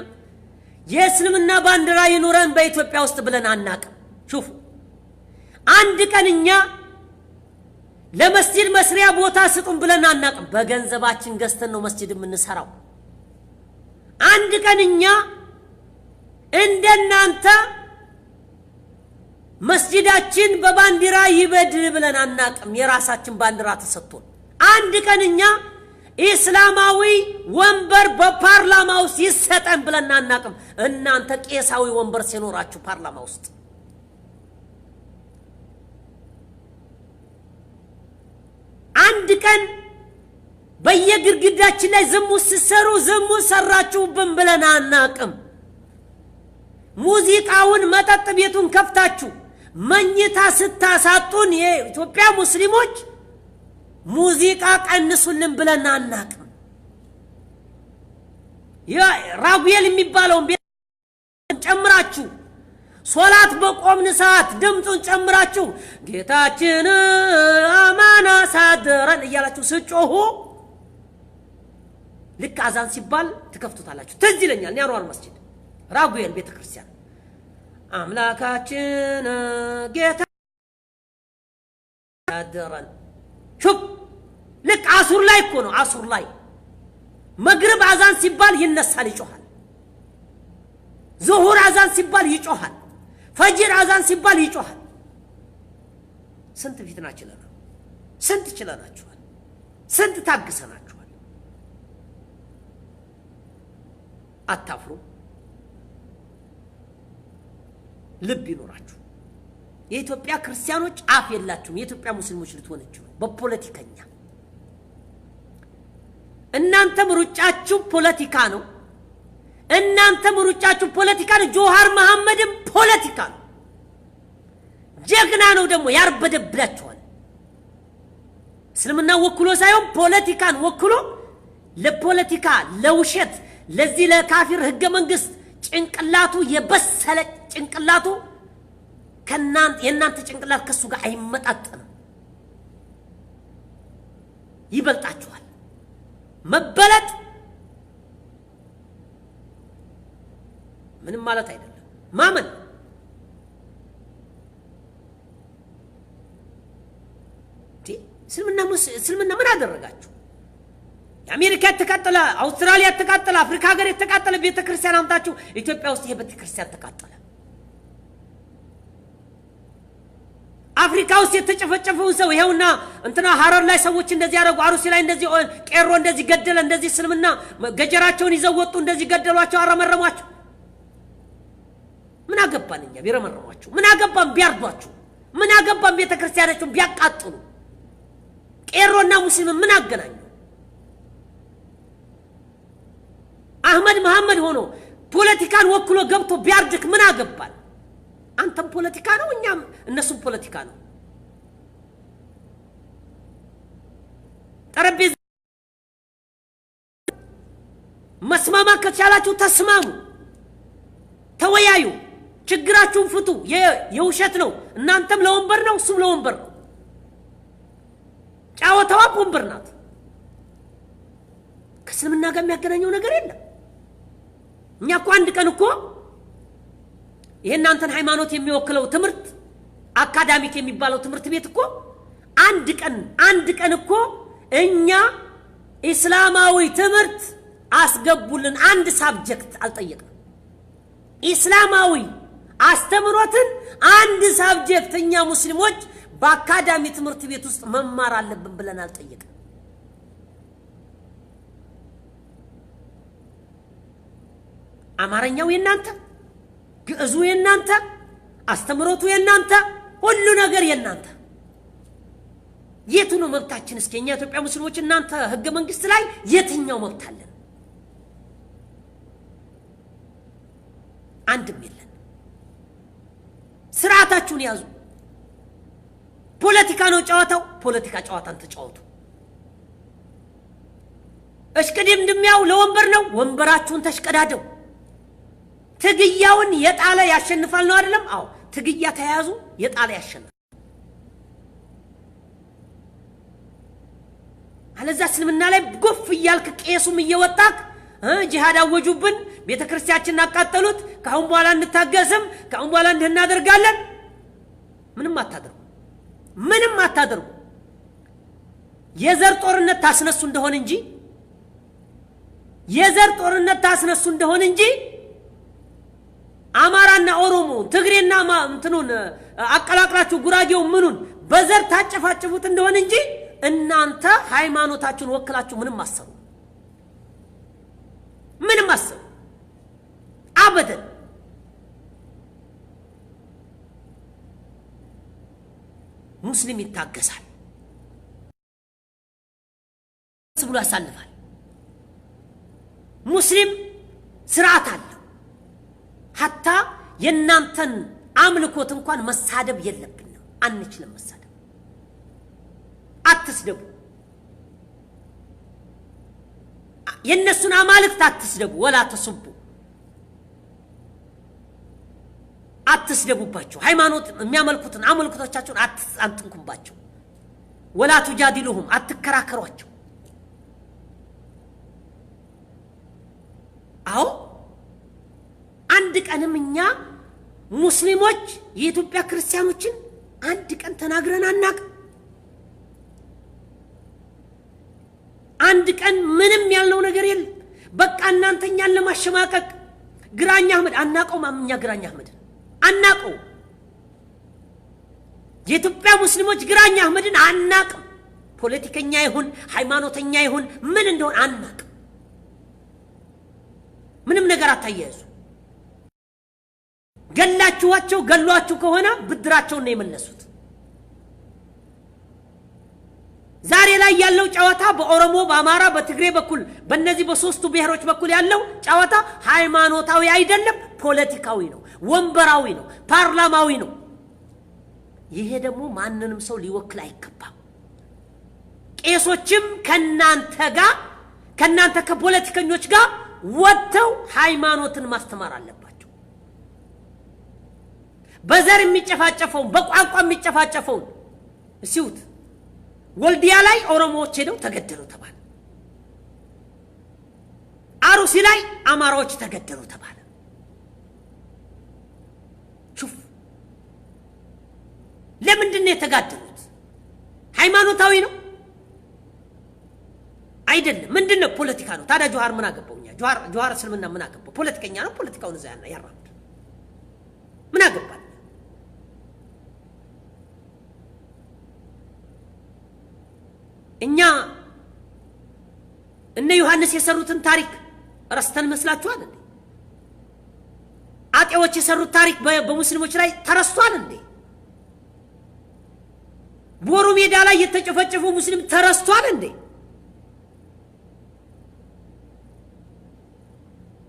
የእስልምና ባንዲራ ይኖረን በኢትዮጵያ ውስጥ ብለን አናቀም ሹፉ አንድ ቀንኛ ለመስጂድ መስሪያ ቦታ ስጡን ብለን አናቀም በገንዘባችን ገዝተን ነው መስጂድ የምንሰራው አንድ ቀንኛ እንደናንተ መስጂዳችን በባንዲራ ይበድ ብለን አናቀም የራሳችን ባንዲራ ተሰጥቶን አንድ ቀንኛ ኢስላማዊ ወንበር በፓርላማ ውስጥ ይሰጠን ብለን አናቀም እናንተ ቄሳዊ ወንበር ሲኖራችሁ ፓርላማ ውስጥ አንድ ቀን በየግርግዳችን ላይ ዝሙት ሲሰሩ ዝሙት ሰራችሁብን ብለን አናቀም ሙዚቃውን መጠጥ ቤቱን ከፍታችሁ መኝታ ስታሳጡን የኢትዮጵያ ሙስሊሞች ሙዚቃ ቀንሱልን ብለን አናቀም ያ ራጉኤል የሚባለው ጨምራችሁ ሶላት በቆምን ሰዓት ድምጹን ጨምራችሁ ጌታችን አማና ሳደረን እያላችሁ ስጮሁ ልክ አዛን ሲባል ተከፍቱታላችሁ ትዝ ይለኛል ያሯል መስጂድ ራጉኤል ቤተክርስቲያን አምላካችን ጌታ ሳደረን شوف لك عصر لا يكون عصر لا مغرب اذان سيبال ينسال يጮሃል ظهور اذان سيبال يጮሃል فجر اذان سيبال يጮሃል ስንት ፊትና ችለናል ስንት ችለናችኋል ስንት ታግሰናችኋል አታፍሩ ልብ ይኖራችሁ የኢትዮጵያ ክርስቲያኖች አፍ የላችሁም የኢትዮጵያ ሙስሊሞች ልትሆነችሁ በፖለቲከኛ እናንተም ሩጫችሁ ፖለቲካ ነው እናንተም ሩጫችሁ ፖለቲካ ነው ጆሃር መሐመድም ፖለቲካ ነው ጀግና ነው ደግሞ ያርበደብላችኋል እስልምና ወክሎ ሳይሆን ፖለቲካን ወክሎ ለፖለቲካ ለውሸት ለዚህ ለካፊር ህገ መንግስት ጭንቅላቱ የበሰለ ጭንቅላቱ የእናንተ ጭንቅላት ከሱ ጋር አይመጣጠንም ይበልጣችኋል መበለጥ ምንም ማለት አይደለም ማመን እስልምና ምን አደረጋችሁ አሜሪካ ተቃጠለ አውስትራሊያ ተቃጠለ አፍሪካ ሀገር ተቃጠለ ቤተክርስቲያን አምጣችሁ ኢትዮጵያ ውስጥ የቤተክርስቲያን ተቃጠለ አፍሪካ ውስጥ የተጨፈጨፈው ሰው ይሄውና እንትና ሐረር ላይ ሰዎች እንደዚህ ያረጉ አሩሲ ላይ እንደዚህ ቄሮ እንደዚህ ገደለ እንደዚህ እስልምና ገጀራቸውን ይዘወጡ እንደዚህ ገደሏቸው አረመረሟቸው ምን አገባን እኛ ቢረመረሟቸው ምን አገባን ቢያርዷቸው ምን አገባን ቤተክርስቲያናቸውን ቢያቃጥሉ ቄሮና ሙስሊም ምን አገናኙ አህመድ መሐመድ ሆኖ ፖለቲካን ወክሎ ገብቶ ቢያርድክ ምን አገባን አንተም ፖለቲካ ነው እኛም እነሱም ፖለቲካ ነው ጠረጴዛ መስማማ ከቻላችሁ ተስማሙ ተወያዩ ችግራችሁን ፍቱ የውሸት ነው እናንተም ለወንበር ነው እሱም ለወንበር ነው ጫወታው ወንበር ናት ከእስልምና ጋር የሚያገናኘው ነገር የለም እኛ እኮ አንድ ቀን እኮ ይሄናንተን ሃይማኖት የሚወክለው ትምርት አካዳሚክ የሚባለው ትምርት ቤት እኮ አንድ ቀን እኮ እኛ እስላማዊ ትምርት አስገቡልን አንድ ሳብጀክት አልጠየቅንም እስላማዊ አስተምሮትን አንድ ሳብጀክት እኛ ሙስሊሞች በአካዳሚ ትምርት ቤት ውስጥ መማር አለብን ብለን አልጠየቅንም አማርኛው የናንተ ግዕዙ የናንተ አስተምሮቱ የናንተ ሁሉ ነገር የናንተ የቱ ነው መብታችን እስከኛ ኢትዮጵያ ሙስሊሞች እናንተ ህገ መንግስት ላይ የትኛው መብት አለን አንድም የለን ስርዓታችሁን ያዙ ፖለቲካ ነው ጨዋታው ፖለቲካ ጨዋታን ተጫወቱ እሽቅድምድሚያው ለወንበር ነው ወንበራችሁን ተሽቀዳደው ትግያውን የጣለ ያሸንፋል ነው አይደለም አዎ ትግያ ተያዙ የጣለ ያሸንፋል አለዛ እስልምና ላይ ጎፍ ይያልክ ቄሱም እየወጣክ ጂሃድ አወጁብን ቤተክርስቲያችንን አቃጠሉት ካሁን በኋላ እንታገስም ካሁን በኋላ እንደናደርጋለን ምንም አታደርጉ የዘር ጦርነት ታስነሱ እንደሆነ እንጂ አማራና ኦሮሞ ትግሬና እንትኑን አቀላቅላችሁ ጉራጌው ምኑን በዘር ታጨፋጭፉት እንደሆነ እንጂ እናንተ ሃይማኖታችሁን ወክላችሁ ምንም አሰሩ አበደን ሙስሊም ይታገሳል ብሎ ያሳልፋል ሙስሊም ስርዓት አለው حتى የናንተን አምልኮት እንኳን መሳደብ የለብንም አንችልም መሳደብ አትስደቡ የነሱን አማልክት አትስደቡ ወላ ተስቡ አትስደቡባቸው ሃይማኖት የሚያመልኩትን አምልኮቶቻቸውን አትንኩባቸው ወላ ተጃዲሉሁም አትከራከሯቸው አው አንድ ቀንም እኛ ሙስሊሞች የኢትዮጵያ ክርስቲያኖችን አንድ ቀን ተናግረን አናቅ አንድ ቀን ምንም ያለው ነገር የለም በቃ እናንተኛን ለማሸማቀቅ ግራኛ አህመድ አናቀው ማምኛ ግራኛ አህመድ አናቀው የኢትዮጵያ ሙስሊሞች ግራኝ አህመድን አናቅም ፖለቲከኛ ይሁን ሃይማኖተኛ ይሁን ምን እንደሆነ አናቅም ምንም ነገር አታያዙ ገሏቸው ከሆነ ብድራቸውን ነው የመለሱት ዛሬ ላይ ያለው ጨዋታ በኦሮሞ በአማራ በትግሬ በኩል በእነዚህ በሶስቱ ብሔሮች በኩል ያለው ጨዋታ ሃይማኖታዊ አይደለም ፖለቲካዊ ነው ወንበራዊ ነው ፓርላማዊ ነው ይሄ ደግሞ ማንንም ሰው ሊወክል አይገባም ቄሶችም ከናንተ ከፖለቲከኞች ጋር ወጥተው ሃይማኖትን ማስተማር አለባቸው በዘር የሚጨፋጨፈው በቋንቋ የሚጨፋጨፈው ሲውት ወልዲያ ላይ ኦሮሞዎች ሄደው ተገደሉ ተባለ አሩሲ ላይ አማራዎች ተገደሉ ተባለ ሹፍ ለምንድን ነው የተጋደሉት ሃይማኖታዊ ነው አይደለም ምንድነው ፖለቲካ ነው ታዲያ ጆሃር ምን አገባውኛ ጆሃር እስልምና ምን አገባው ፖለቲከኛ ነው ፖለቲካውን እዛ ያራምድ ምን አገባል እኛ እነ ዮሐንስ የሰሩትን ታሪክ ረስተን መስላችኋል እንዴ አጤዎች የሰሩት ታሪክ በሙስሊሞች ላይ ተረስቷል እንዴ ቦሩ ሜዳ ላይ የተጨፈጨፉ ሙስሊም ተረስቷል እንዴ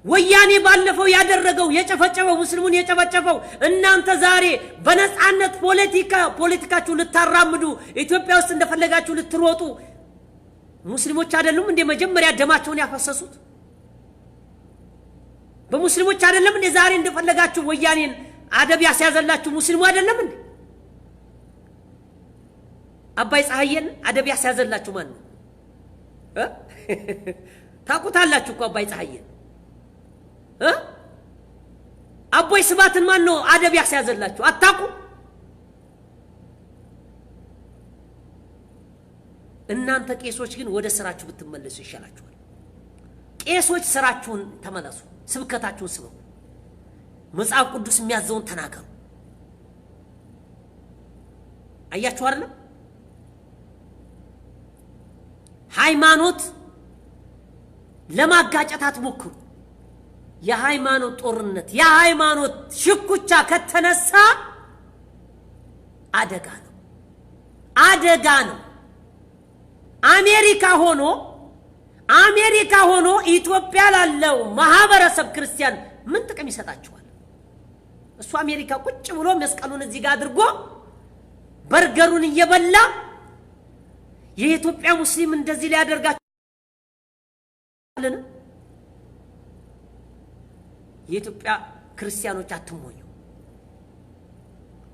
ወያኔ ባለፈው ያደረገው የጨፈጨፈው ሙስሊሙን የጨፈጨፈው እናንተ ዛሬ በነጻነት ፖለቲካችሁ ልታራምዱ ኢትዮጵያ ውስጥ እንደፈለጋችሁ ልትሮጡ ሙስሊሞች አይደሉም እንደ መጀመሪያ ደማቸውን ያፈሰሱት በሙስሊሞች አይደለም እንደ ዛሬ እንደፈለጋችሁ ወያኔን አደብ ያስያዘላችሁ ሙስሊሙ አይደለም እንዴ አባይ ፀሐየን አደብ ያስያዘላችሁ ማን ነው ታቁታላችሁ እኮ አባይ ፀሐየን አባይ ስባትን ማን ነው አደብ ያስያዘላችሁ አታቁ እናንተ ቄሶች ግን ወደ ስራችሁ ብትመለሱ ይሻላችኋል ቄሶች ስራችሁን ተመለሱ ስብከታችሁን ስበኩ መጽሐፍ ቅዱስ የሚያዘውን ተናገሩ አያችሁ አይደል ሃይማኖት ለማጋጨት አትሞክሩ የሃይማኖት ጦርነት የሃይማኖት ሽኩቻ ከተነሳ አደጋ ነው አሜሪካ ሆኖ ኢትዮጵያ ላለው ማህበረሰብ ክርስቲያን ምን ጥቅም ይሰጣቸዋል እሱ አሜሪካ ቁጭ ብሎ መስቀሉን እዚህ ጋር አድርጎ በርገሩን እየበላ የኢትዮጵያ ሙስሊም እንደዚህ ሊያደርጋቸው የኢትዮጵያ ክርስቲያኖች አትሞኙ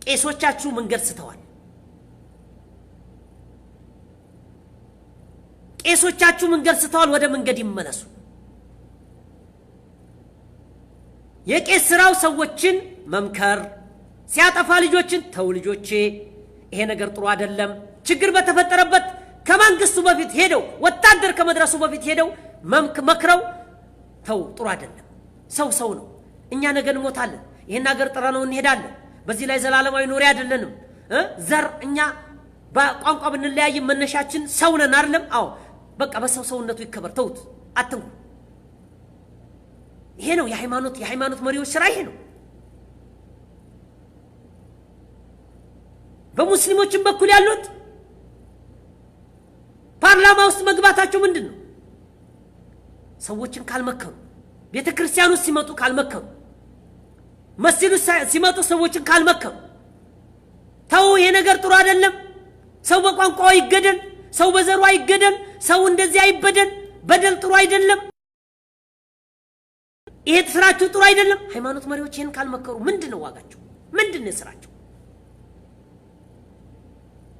ቄሶቻችሁ መንገድ ስተዋል ቄሶቻችሁ መንገድ ስተዋል ወደ መንገድ ይመለሱ የቄስ ስራው ሰዎችን መምከር ሲያጠፋ ልጆችን ተው ልጆቼ ይሄ ነገር ጥሩ አይደለም ችግር በተፈጠረበት ከመንግስቱ በፊት ሄደው ወታደር ከመድረሱ በፊት ሄደው መክረው ተው ጥሩ አይደለም ሰው ነው እኛ ነገ እንሞታለን ይሄን ነገር ጥራነው እንሄዳለን በዚህ ላይ ዘላለማዊ ኑሪ አይደለንም ዘር እኛ በቋንቋ ብንለያይ መነሻችን ሰው ነን አይደለም አዎ በቃ በሰውነቱ ይከበር ተውት አትንኩ ይሄ ነው የሃይማኖት መሪዎች ስራ ይሄ ነው በሙስሊሞችም በኩል ያሉት ፓርላማ ውስጥ መግባታቸው ምንድነው ሰዎችን ካልመከሩ ቤተክርስቲያኑ ሲመጡ ካልመከሩ መስጂዱ ሲመጡ ሰዎችን ካልመከሩ ተው ይሄ ነገር ጥሩ አይደለም ሰው በቋንቋው ይገደል ሰው በዘሩ አይገደል ሰው እንደዚህ አይበደል በደል ጥሩ አይደለም ይሄ ስራችሁ ጥሩ አይደለም ሃይማኖት መሪዎች ይሄን ካልመከሩ ምንድነው ዋጋቸው ምንድነው ስራቸው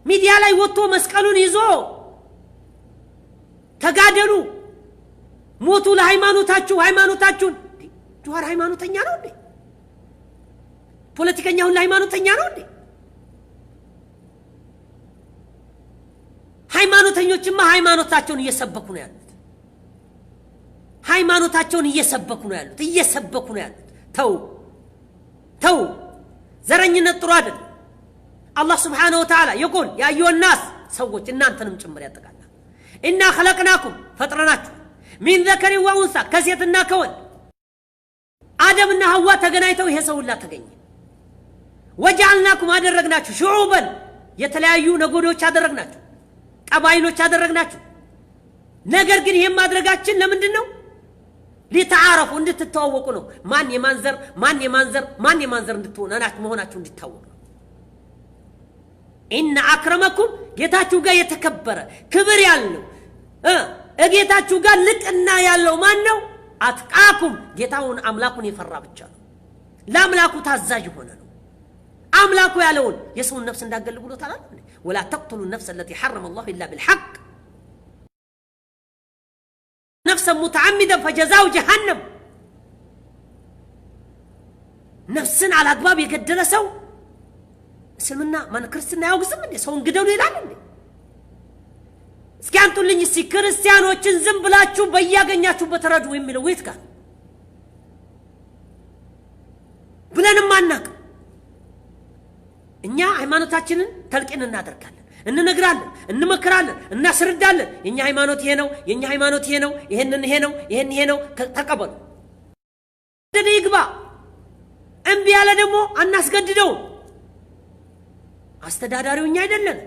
ሚዲያ ላይ ወጥቶ መስቀሉን ይዞ ተጋደሉ ሞቱ ለሃይማኖታችሁ ጆሃር ሃይማኖተኛ ነው እንዴ ፖለቲከኛው ለሃይማኖተኛ ነው እንዴ ሃይማኖተኞችማ ሃይማኖታቸውን እየሰበኩ ነው ያሉት ተው ዘረኝነት ጥሩ አይደለም الله سبحانه وتعالى يقول يا أيها الناس سوّت إن أنتم جمر يتقال إنا خلقناكم فترناكم من ذكر وأنثى كسيتنا كون آدم إن هوا تجنيتوا هي سوّ لا تجني وجعلناكم أدرجناكم شعوبا يتلاعيون نقولوا شادرجناكم قبائلوا شادرجناكم نجر جن هم أدرجاتشن لمن دنو لتعارفوا إن تتوقونه ماني منظر نتونا نحت مهوناتهم نتوقن إن أكرمكم جتاتشوا جا يتكبر كبر يالله جتاتشوا جا لك إن يالله ما نو أتقاكم جتاون أملاكم يفرّا بتشان لا أملاكوا تهزاج هنا أملاكوا يالون يسون نفس دا قلبوا له تعالى ولا تقتلوا النفس التي حرم الله إلا بالحق نفسا متعمدا فجزاء جهنم نفسا على أقباب يقدر سو سلمنا ما نكرسنا يا وقسم اللي سون قدروا يلعبني سكانتوا اللي نسي كريستيانو تشنزم بلا تشوف بياقنيا تشوف بتراجو يميلو ويت كان بلا نمانك إنيا ሃይማኖታችንን ተልቂን እናደርጋለን እንነግራለን እንመክራለን እናስረዳለን የኛ ሃይማኖት ይሄ ነው የኛ ሃይማኖት ይሄ ነው ይሄን ይሄ ነው ተቀበሉ ደደ ይግባ እምቢ ያለ ደግሞ አናስገድደው አስተዳዳሪው እኛ አይደለን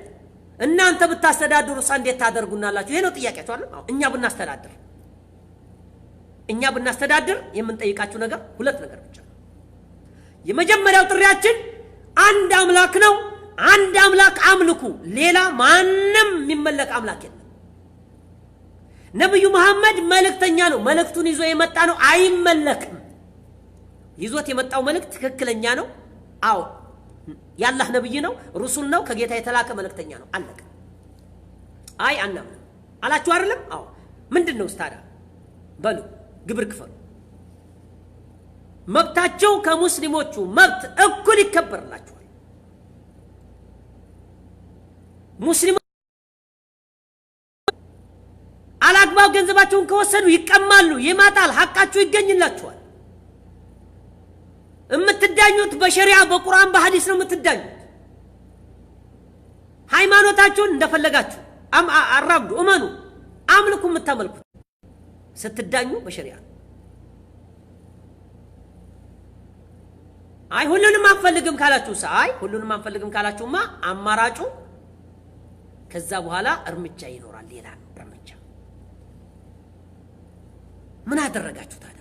እናንተ ብታስተዳድሩ እንዴት ታደርጉናላችሁ ይሄ ነው ጥያቄያችሁ አይደል እኛ ብናስተዳድር የምንጠይቃችሁ ነገር ሁለት ነገር ብቻ የመጀመሪያው ጥሪያችን አንድ አምላክ ነው አንድ አምላክ አምልኩ ሌላ ማንንም የሚመለክ አምላክ የለም ነብዩ መሐመድ መልእክተኛ ነው መልእክቱን ይዞ የመጣ ነው አይመለክም ይዞት የመጣው መልእክት ትክክለኛ ነው አዎ ያላህ ነብይ ነው ሩሱል ነው ከጌታ የተላከ መልእክተኛ ነው አለቀ አይ አናምን አላችሁ አይደለም አዎ ምንድነው ስታዳ በሉ ግብር ክፈሉ መብታቸው ከሙስሊሞቹ መብት እኩል ይከበርላችኋል ሙስሊም አላግባብ ገንዘባቸውን ከወሰዱ ይቀማሉ ይማታል ሐቃቸው ይገኝላችኋል እምትዳኙት በሸሪዓ በቁርአን በሐዲስ ነው እምትዳኙት ሃይማኖታችሁን እንደፈለጋችሁ አራግዱ እመኑ አምልኩ የምታመልኩት ስትዳኙ በሸሪዓ አይ ሁሉንም አንፈልግም ካላችሁ ሁሉንም አንፈልግም ካላችሁማ አማራጩ ከዛ በኋላ እርምጃ ይኖራል ሌላ እርምጃ ምን አደረጋችሁ ታዲያ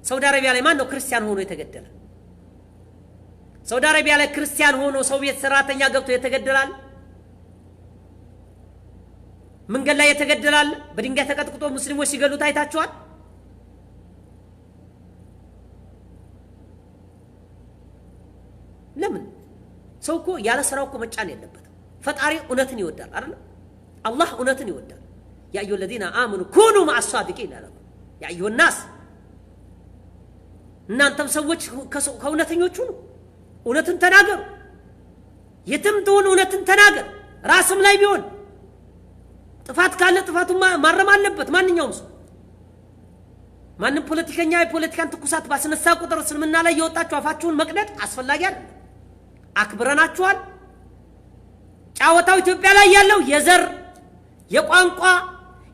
ሳውዲ አረቢያ ላይ ማን ነው ክርስቲያን ሆኖ የተገደለ ሳውዲ አረቢያ ላይ ክርስቲያን ሆኖ ሰው ቤት ሰራተኛ ገብቶ የተገደላል መንገድ ላይ የተገደላል በድንጋይ ተቀጥቅጦ ሙስሊሞች ሲገሉ ታይታችኋል ለምን ሰው እኮ ያለ ስራው እኮ መጫን የለበትም ፈጣሪ እውነትን ይወዳል አይደል አላህ እውነትን ይወዳል ያ አዩሀ الذين آمنوا كونوا مع الصادقين አላህ ያ አዩሀ الناس እናንተም ሰዎች ከእውነተኞቹ ነው እውነትን ተናገሩ የትም ትሁን እውነትን ተናገር ራስም ላይ ቢሆን ጥፋት ካለ ጥፋቱን ማረም አለበት ማንኛውም ሰው ማንም ፖለቲከኛ የፖለቲካን ትኩሳት ባስነሳ ቁጥር እስልምና ላይ የወጣችሁ አፋችሁን መቅደድ አስፈላጊ አይደለም አክብረናችኋል ጫወታው ኢትዮጵያ ላይ ያለው የዘር የቋንቋ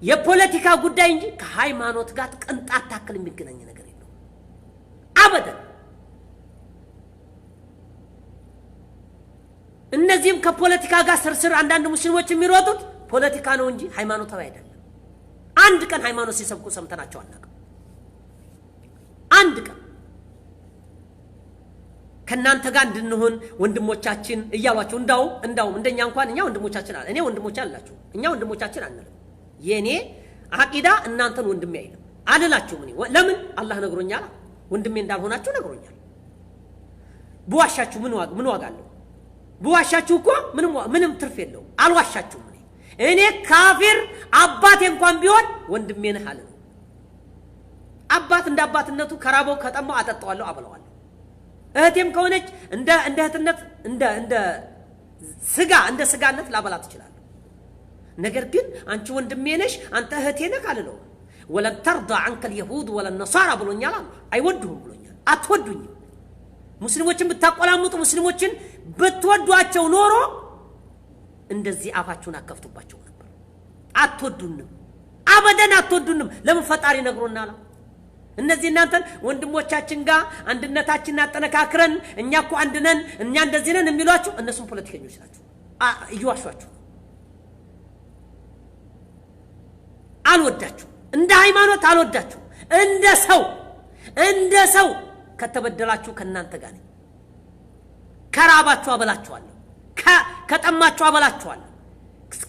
የፖለቲካ ጉዳይ እንጂ ከሃይማኖት ጋር ቅንጣት ታክል የሚገናኝ ነገር የለውም አበደን እነዚህም ከፖለቲካ ጋር ስርስር አንዳንድ ሙስሊሞች የሚሮጡት ፖለቲካ ነው እንጂ ሃይማኖታዊ አይደለም አንድ ቀን ሃይማኖት ሲሰብኩ ሰምተናቸው አናውቅም አንድ ቀን ከናንተ ጋር እንድንሆን ወንድሞቻችን እያሏቸው እንዳው እንደኛ እንኳን እኛ ወንድሞቻችን አለ እኔ ወንድሞች አላችሁ እኛ ወንድሞቻችን አንልም የኔ አቂዳ እናንተን ወንድሜ አይደለም አልላችሁ ለምን አላህ ነግሮኛል ወንድሜ እንዳልሆናችሁ ነግሮኛል በዋሻችሁ ምን ዋጋ አለው በዋሻችሁ እኮ ምንም ትርፍ የለው አልዋሻችሁም እኔ ካፊር አባቴ እንኳን ቢሆን ወንድሜ ነህ አለ አባት እንደ አባትነቱ ከራቦ ከጠማው አጠጣዋለሁ አበላዋለሁ እህቴም ከሆነች እንደ እህትነት እንደ ስጋነት ላበላት ይችላል ነገር ግን አንቺ ወንድሜ ነሽ አንተ እህቴ ነህ አለለው ወለን ተርዳ عنك اليهود ولا النصارى ብሎኛል አይወዱም ብሎኛል አትወዱኝ ሙስሊሞችን ብታቆላምጡ ሙስሊሞችን ብትወዷቸው ኖሮ እንደዚህ አፋችሁን አከፍቱባቸው ነበር አትወዱንም አበደን አትወዱንም ለምን ፈጣሪ ነግሮናል እነዚህ እናንተን ወንድሞቻችን ጋር አንድነታችንን አጠነካክረን እኛኮ አንድነን እኛ እንደዚህ ነን የሚሏችሁ እነሱም ፖለቲከኞች ናቸው እየዋሿችሁ አልወዳችሁ እንደ ሃይማኖት አልወዳችሁ እንደ ሰው ከተበደላችሁ ከናንተ ጋር ነኝ ከራባችሁ አበላችኋለሁ ከጠማችሁ አበላችኋለሁ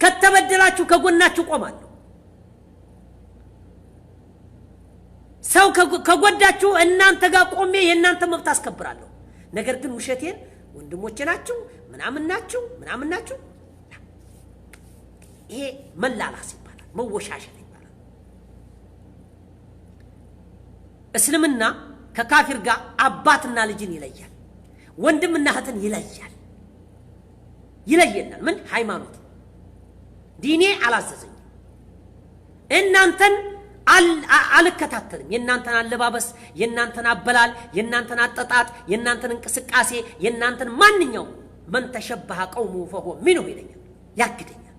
ከተበደላችሁ ከጎናችሁ ቆማለሁ ሰው ከጎዳችሁ እናንተ ጋር ቆሜ የናንተ መብት አስከብራለሁ ነገር ግን ውሸቴን ወንድሞቼ ናችሁ ምናምን ናችሁ ይሄ መላላስ ይባላል መወሻሸት ይባላል እስልምና ከካፊር ጋር አባትና ልጅን ይለያል ወንድምና እህትን ይለየናል ምን ሃይማኖት ዲኔ አላዘዘኝ እናንተን አልከታተልም የናንተን አለባበስ የናንተን አበላል የናንተን አጠጣጥ የናንተን እንቅስቃሴ የናንተን ማንኛው من ተሸበሀ ቀውሙ فهو منه ይለኛል ያግደኛል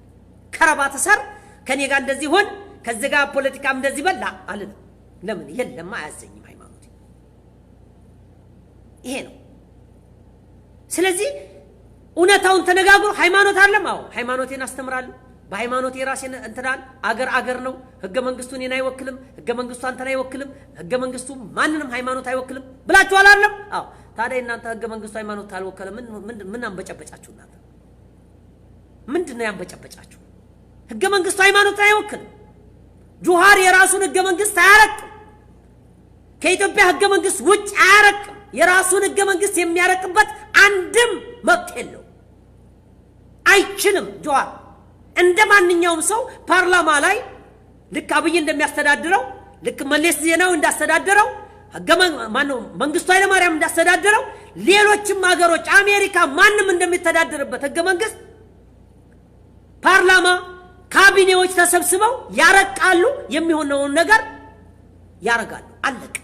ከረባት ሰር ከኔ ጋር እንደዚህ ሆን ከዚህ ጋር ፖለቲካም እንደዚህ በላ አልን ለምን የለም አያዘኝም ሃይማኖት ይሄ ነው ስለዚህ ኡነታውን ተነጋግሩ ሃይማኖት አለማው ሃይማኖቴን አስተምራለሁ በሃይማኖት የራሴን እንትናል አገር ነው ህገ መንግስቱን እኔን አይወክልም ህገ መንግስቱ አንተን አይወክልም ህገ መንግስቱ ማንንም ሃይማኖት አይወክልም ብላችሁ አላለም አዎ ታዲያ እናንተ ህገ መንግስቱ ሃይማኖት አልወከለም ምን አንበጨበጫችሁ እናንተ ምንድነው ያንበጨበጫችሁ ህገ መንግስቱ ሃይማኖት አይወክልም ጁሃር የራሱን ህገ መንግስት አያረቅም ከኢትዮጵያ ህገ መንግስት ውጭ አያረቅም የራሱን ህገ መንግስት የሚያረቅበት አንድም መብት የለው አይችልም ጁሃር እንደ ማንኛውም ሰው ፓርላማ ላይ ልክ አብይ እንደሚያስተዳድረው ልክ መለስ ዜናዊ እንዳስተዳደረው ማነው መንግስቱ ኃይለ ማርያም እንዳስተዳደረው ሌሎችም ሀገሮች አሜሪካ ማንንም እንደሚተዳደርበት ህገ መንግስት ፓርላማ ካቢኔዎች ተሰብስበው ያረቃሉ የሚሆነው ነገር ያረጋሉ አለቀ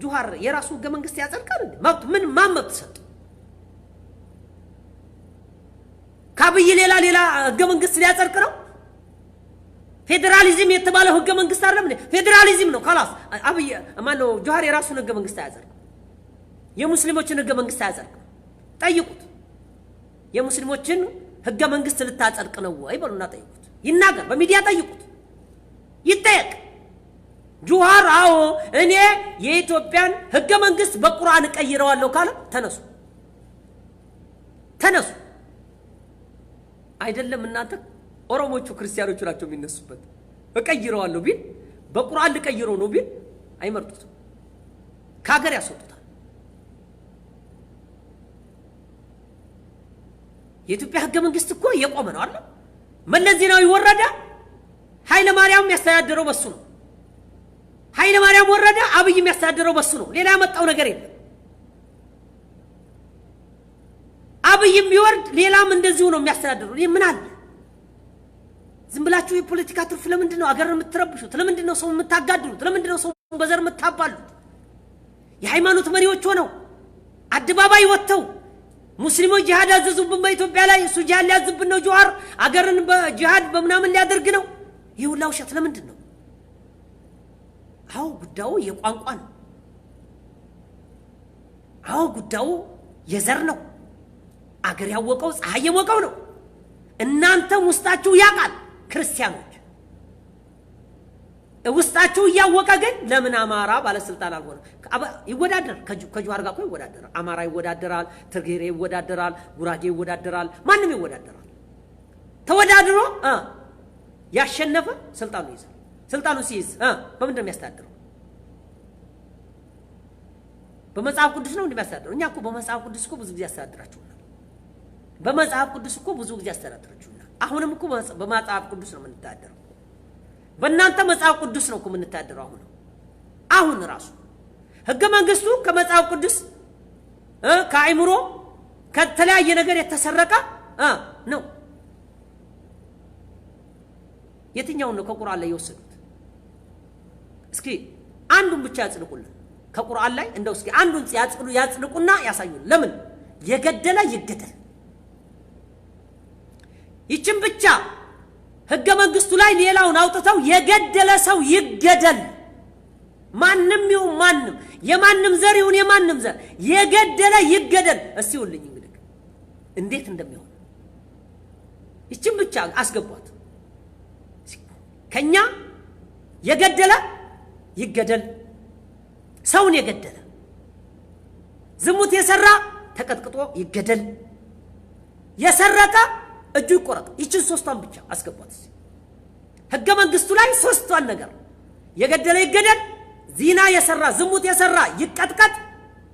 ጁሃር የራሱ ህገ መንግስት ያጸድቃል መብት ምን ማመብት ሰጥ ካብይ ሌላ ህገ መንግስት ሊያጸድቅ ነው ፌደራሊዝም የተባለው ህገ መንግስት አይደለም ፌደራሊዝም ነው خلاص አብይ ማነው ጁሃር የራሱን ህገ መንግስት ያጸድቅ የሙስሊሞችን ህገ መንግስት ያጸድቅ ጠይቁት የሙስሊሞችን ህገ መንግስት ልታጸድቅ ነው ወይ በሉና ጠይቁት ይናገር በሚዲያ ጠይቁት ይጠየቅ ጁሃር አዎ እኔ የኢትዮጵያን ህገ መንግስት በቁርአን ቀይረዋለሁ ካለ ተነሱ አይደለም እናንተ ኦሮሞቹ ክርስቲያኖቹ ናቸው የሚነሱበት እቀይረዋለሁ ቢል በቁርአን ልቀይረው ነው ቢል አይመርጡትም ካገር ያስወጡታል የኢትዮጵያ ህገ መንግስት እኮ የቆመ ነው አይደል መለስ ዜናዊ ወረደ ኃይለ ማርያም ያስተዳደረው በሱ ነው ኃይለ ማርያም ወረደ አብይ ያስተዳደረው በሱ ነው ሌላ ያመጣው ነገር የለም አብይም ቢወርድ ሌላም እንደዚሁ ነው የሚያስተዳድሩ ምን አለ ዝም ብላችሁ የፖለቲካ ትርፍ ለምንድነው አገርን የምትረብሹት ለምንድነው ሰው የምታጋድሉት ለምንድነው ሰው በዘር የምታባሉት የሃይማኖት መሪዎች ሆነው አድባባይ ወጥተው ሙስሊሞች ጂሃድ አዘዙብን በኢትዮጵያ ላይ እሱ ጂሃድ ሊያዝብን ነው ጁሃር አገርን በጂሃድ በመናምን ሊያደርግ ነው ይውላው ሸት ለምንድነው አው ጉዳዩ የቋንቋ ነው አው ጉዳዩ የዘር ነው አገር ያወቀው ፀሐይ የሞቀው ነው እናንተ ውስጣችሁ ያቃል ክርስቲያኖች ውስጣችሁ ያወቀ ግን ለምን አማራ ባለስልጣን አልሆነ ይወዳደር ከጁሃር ጋር ይወዳደር አማራ ይወዳደራል ትግሬ ይወዳደራል ጉራጌ ይወዳደራል ማንንም ይወዳደራል ተወዳድሮ ያሸነፈ ስልጣኑ ሲይዝ በምን እንደሚያስተዳድረው በመጽሐፍ ቅዱስ ነው እንደሚያስተዳድረው እኛ እኮ በመጽሐፍ ቅዱስ እኮ ብዙ ጊዜ ያስተዳድራችሁና በመጽሐፍ ቅዱስ እኮ ብዙ ጊዜ ያስተዳድራችሁና አሁንም እኮ በመጽሐፍ ቅዱስ ነው የምንታደረው በእናንተ መጽሐፍ ቅዱስ ነው እኮ የምንታደረው አሁን ራሱ ህገ መንግስቱ ከመጽሐፍ ቅዱስ ከአይምሮ ከተለያየ ነገር የተሰረቀ ነው የትኛው ነው ከቁርአን ላይ የወሰዱት እስኪ አንዱን ብቻ ያጽድቁልን ከቁርአን ላይ እንደው እስኪ አንዱን ያጽድቁና ያሳዩን ለምን የገደለ ይገደል ይችን ብቻ ህገ መንግስቱ ላይ ሌላውን አውጥተው የገደለ ሰው ይገደል ማንንም ይሁን ማንንም የማንንም ዘር ይሁን የማንንም ዘር የገደለ ይገደል እስቲ ወልኝ እንግዲህ እንዴት እንደሚሆን ይችን ብቻ አስገቧት ከኛ የገደለ ይገደል ሰውን የገደለ ዝሙት የሰራ ተቀጥቅጦ ይገደል የሰረቀ እጁ ይቆረጥ ይችን ሶስቷን ብቻ አስገቧት ህገ መንግስቱ ላይ ሶስቷን ነገር የገደለ ይገደል ዚና የሰራ ዝሙት የሰራ ይቀጥቀጥ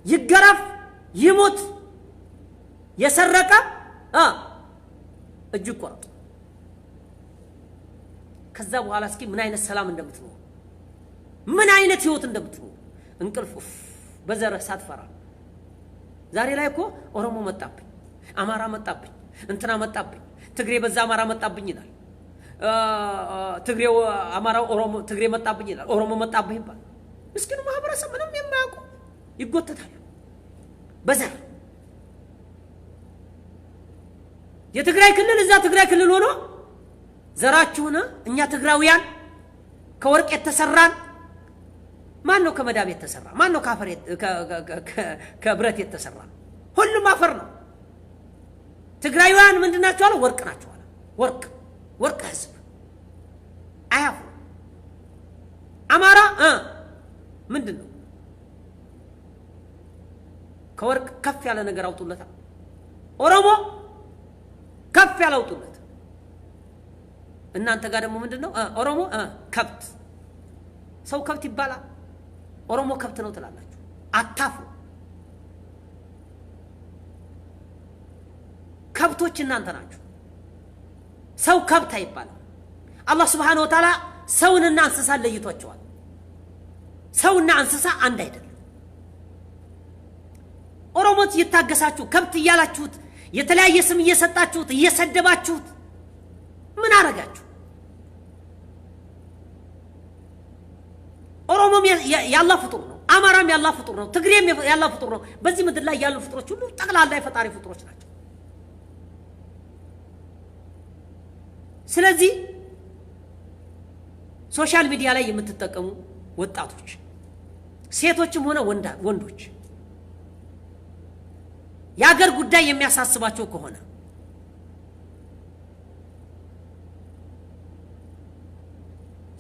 ይገረፍ ይሞት የሰረቀ እጁ ይቆረጥ ከዛ በኋላ እስኪ ምን አይነት ሰላም እንደምትኖር ምን አይነት ህይወት እንደምትኖር እንቅልፍ በዘረ ሳትፈራ ዛሬ ላይ እኮ ኦሮሞ መጣብኝ አማራ መጣብኝ እንትና መጣብኝ ትግሬ በዛ አማራ መጣብኝ ይላል ትግሬው አማራው ኦሮሞ ትግሬ መጣብኝ ይላል ኦሮሞ መጣብኝ ይባል ምስኪኑ ማህበረሰብ ምንም የማያውቁ ይጎተታሉ በዘር የትግራይ ክልል እዛ ትግራይ ክልል ሆኖ ዘራችሁና እኛ ትግራውያን ከወርቅ የተሰራን ማን ነው ከመዳብ የተሰራ ማን ነው ካፈር ከብረት የተሰራ ሁሉም አፈር ነው ትግራውያን ምንድናቸው አለ ወርቅ ናቸው አለ ወርቅ ህዝብ አያፉ አማራ ምንድነው ከወርቅ ከፍ ያለ ነገር አውጡለታ ኦሮሞ ከፍ ያለ አውጡለት እናንተ ጋር ደግሞ ምንድነው ኦሮሞ ከብት ሰው ከብት ይባላል ኦሮሞ ከብት ነው ትላላችሁ አታፉ ከብቶች እናንተ ናችሁ ሰው ከብት አይባልም አላህ Subhanahu Wa Ta'ala ሰውንና እንስሳን ለይቷቸዋል ሰውና እንስሳ አንድ አይደለም ኦሮሞት ይታገሳችሁ ከብት ይያላችሁት የተለያየ ስም እየሰጣችሁት እየሰደባችሁት ምን አረጋችሁ ኦሮሞም ያላህ ፍጡር ነው አማራም ያላህ ፍጡር ነው ትግሬም ያላህ ፍጡር ነው በዚህ ምድር ላይ ያሉ ፍጡሮች ሁሉ ጠቅላላ የፈጣሪ ፍጡሮች ናቸው ስለዚህ ሶሻል ሚዲያ ላይ የምትጠቀሙ ወጣቶች ሴቶችም ሆነ ወንዶች ያገር ጉዳይ የሚያሳስባቸው ከሆነ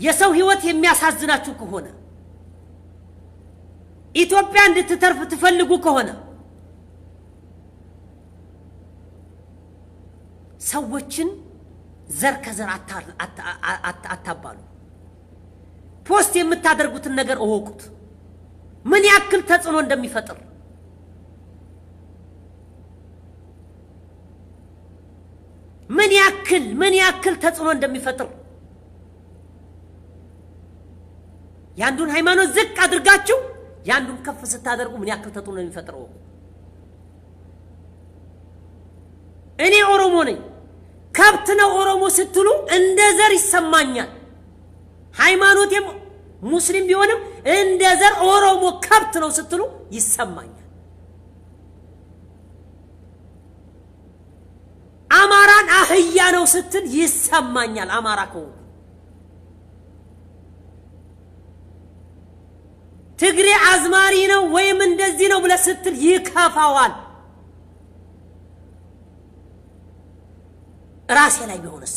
የሰው ህይወት የሚያሳዝናችሁ ከሆነ ኢትዮጵያ እንድትተርፍ ትፈልጉ ከሆነ ሰዎችን ዘር ከዘር አታባሉ ፖስት የምታደርጉትን ነገር እወቁት ምን ያክል ተጽዕኖ እንደሚፈጥር ምን ያክል ተጽዕኖ እንደሚፈጥር ያንዱን ሃይማኖት ዝቅ አድርጋችሁ ያንዱን ከፍ ስታደርጉ ምን ያክል ተጽዕኖ እንደሚፈጥር እኔ ኦሮሞ ነኝ ከብት ነው ኦሮሞ ስትሉ እንደ ዘር ይሰማኛል ሃይማኖቴም ሙስሊም ቢሆንም እንደ ዘር ኦሮሞ ከብት ነው ስትሉ ይሰማኛል አማራን አህያ ነው ስትል ይሰማኛል አማራ ከሆነ ትግሬ አዝማሪ ነው ወይም እንደዚህ ነው ብለ ስትል ይከፋዋል ራሴ ላይ ቢሆንስ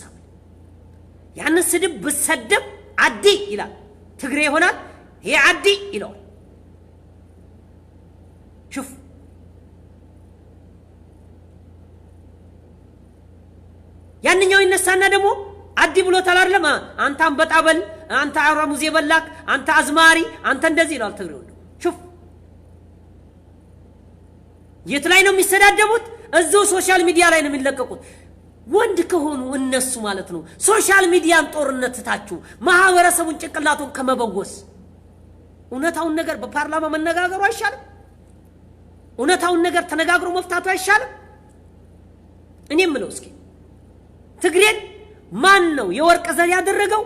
ያን ስድብ ብሰደብ አዲ ይላል ትግሬ ይሆናል ይሄ አዲ ይላል شوف ያንኛው ይነሳና ደግሞ አዲ ብሎ ተላርለማ አንተ አንበጣበል አንተ አራሙዝ የበላክ አንተ አዝማሪ አንተ እንደዚህ ይላል ትግሬው شوف የት ላይ ነው የሚሰዳደቡት እዛው ሶሻል ሚዲያ ላይ ነው የሚለቀቁት ወንድ ከሆኑ እነሱ ማለት ነው ሶሻል ሚዲያን ጦርነት ታችሁ ማህበረሰቡን ጭቅላቱን ከመበወስ እውነታውን ነገር በፓርላማ መነጋገሩ አይሻልም እውነታውን ነገር ተነጋግሮ መፍታቱ አይሻልም እኔም ነው እስኪ ትግሬን ማን ነው የወርቅ ዘር ያደረገው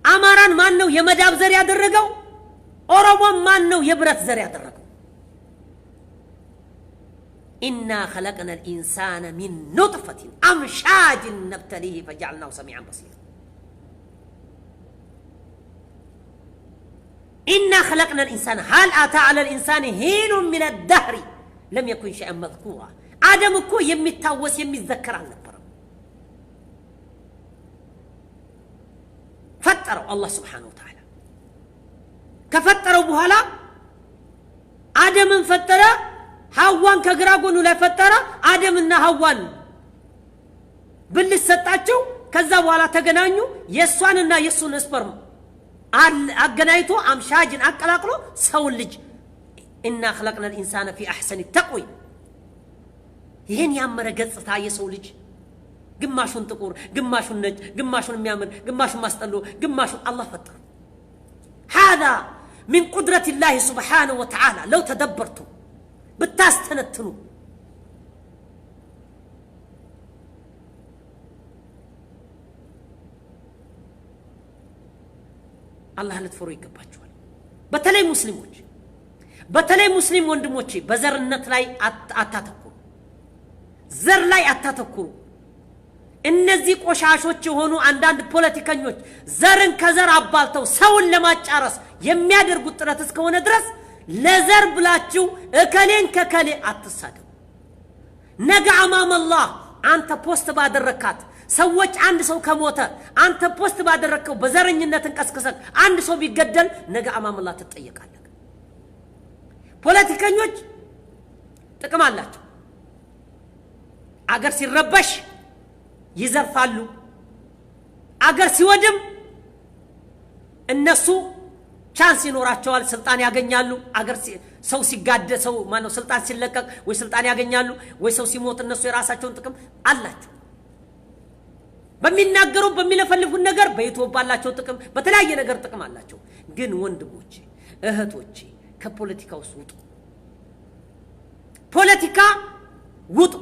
አማራን ማን ነው የመዳብ ዘር ያደረገው ኦሮሞ ማን ነው የብረት ዘር ያደረገው? إنا خلقنا الإنسان من نطفة أمشاج نبتليه فجعلناه سميعا بصيرا إنا خلقنا الإنسان هل أتى على الإنسان حين من الدهر لم يكن شيئا مذكورا آدم كو يمتاوس يمتذكر عن نبرا فتروا الله سبحانه وتعالى كفتروا بهلا آدم فترة حوان كغراغونو لا فترة آدمنا حوان بالسطاچو كذا بኋላ ተገናኙ የሷንና የሱን ስፐርም አገናኝቶ አምሻጅን አቀላቅሎ ሰው ልጅ إنا خلقنا الإنسان في أحسن التقويم ይሄን ያመረ ገጽታ የሰው ልጅ ግማሹን ጥቁር ግማሹን ነጭ ግማሹን የሚያምር ግማሹን ማስጠሎ ግማሹን አላህ ፈጠረ هذا من قدرة الله سبحانه وتعالى لو تدبرتم بتاستنتنو الله ልትፈሩ ይገባችኋል በተለይ ሙስሊም ወንድሞቼ በዘርነት ላይ አታተኩሩ ዘር ላይ አታተኩሩ እነዚህ ቆሻሾች የሆኑ አንዳንድ ፖለቲከኞች ዘርን ከዘር አባልተው ሰውን ለማጫረስ የሚያደርጉት ጥረት እስከሆነ ድረስ ለዘር ብላችሁ እከሌን ከከሌ አትሳደቡ ነገ አማም አላህ አንተ ፖስት ባደረካት ሰዎች አንድ ሰው ከሞተ አንተ ፖስት ባደረከው በዘረኝነት እንቀስቀሰክ አንድ ሰው ቢገደል ነገ አማም አላህ ትጠየቃለህ ፖለቲከኞች ጥቅም አላቸው አገር ሲረበሽ ይዘርፋሉ አገር ሲወድም እነሱ ቻንስ ይኖራቸዋል ስልጣን ያገኛሉ አገር ሰው ሲጋደ ሰው ማነው ስልጣን ሲለቀቅ ወይ ስልጣን ያገኛሉ ወይ ሰው ሲሞት እነሱ የራሳቸውን ጥቅም አላቸው በሚናገሩ በሚለፈልፉ ነገር በዩቲዩብ አላቸው ጥቅም በተለያየ ነገር ጥቅም አላቸው ግን ወንድሞቼ እህቶቼ ከፖለቲካው ውጡ ፖለቲካ ውጡ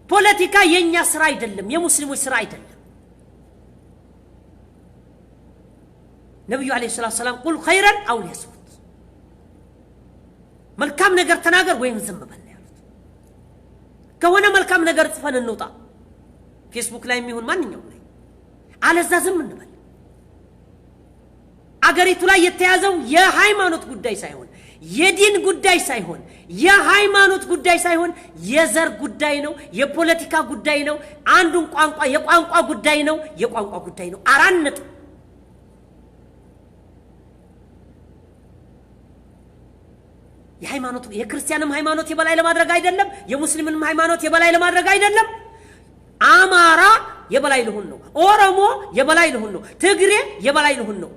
ፖለቲካ የኛ ስራ አይደለም የሙስሊሞች ስራ አይደለም ነብዩ አለይሂ ሰላቱ ሰላም ቁል ኸይረን አው ለስኩት መልካም ነገር ተናገር ወይም ዝም በል ያሉት ከሆነ መልካም ነገር ጽፈን እንውጣ ፌስቡክ ላይ የሚሆን ማንኛውም ላይ አለዛ ዝም እንበል አገሪቱ ላይ የተያዘው የሃይማኖት ጉዳይ ሳይሆን የዲን ጉዳይ ሳይሆን የሃይማኖት ጉዳይ ሳይሆን የዘር ጉዳይ ነው የፖለቲካ ጉዳይ ነው አንዱን ቋንቋ የቋንቋ ጉዳይ ነው የቋንቋ ጉዳይ ነው አራንጥ የሃይማኖት የክርስቲያንም ሃይማኖት የበላይ ለማድረግ አይደለም የሙስሊምንም ሃይማኖት የበላይ ለማድረግ አይደለም አማራ የበላይ ለሁን ነው ኦሮሞ የበላይ ለሁን ነው ትግሬ የበላይ ለሁን ነው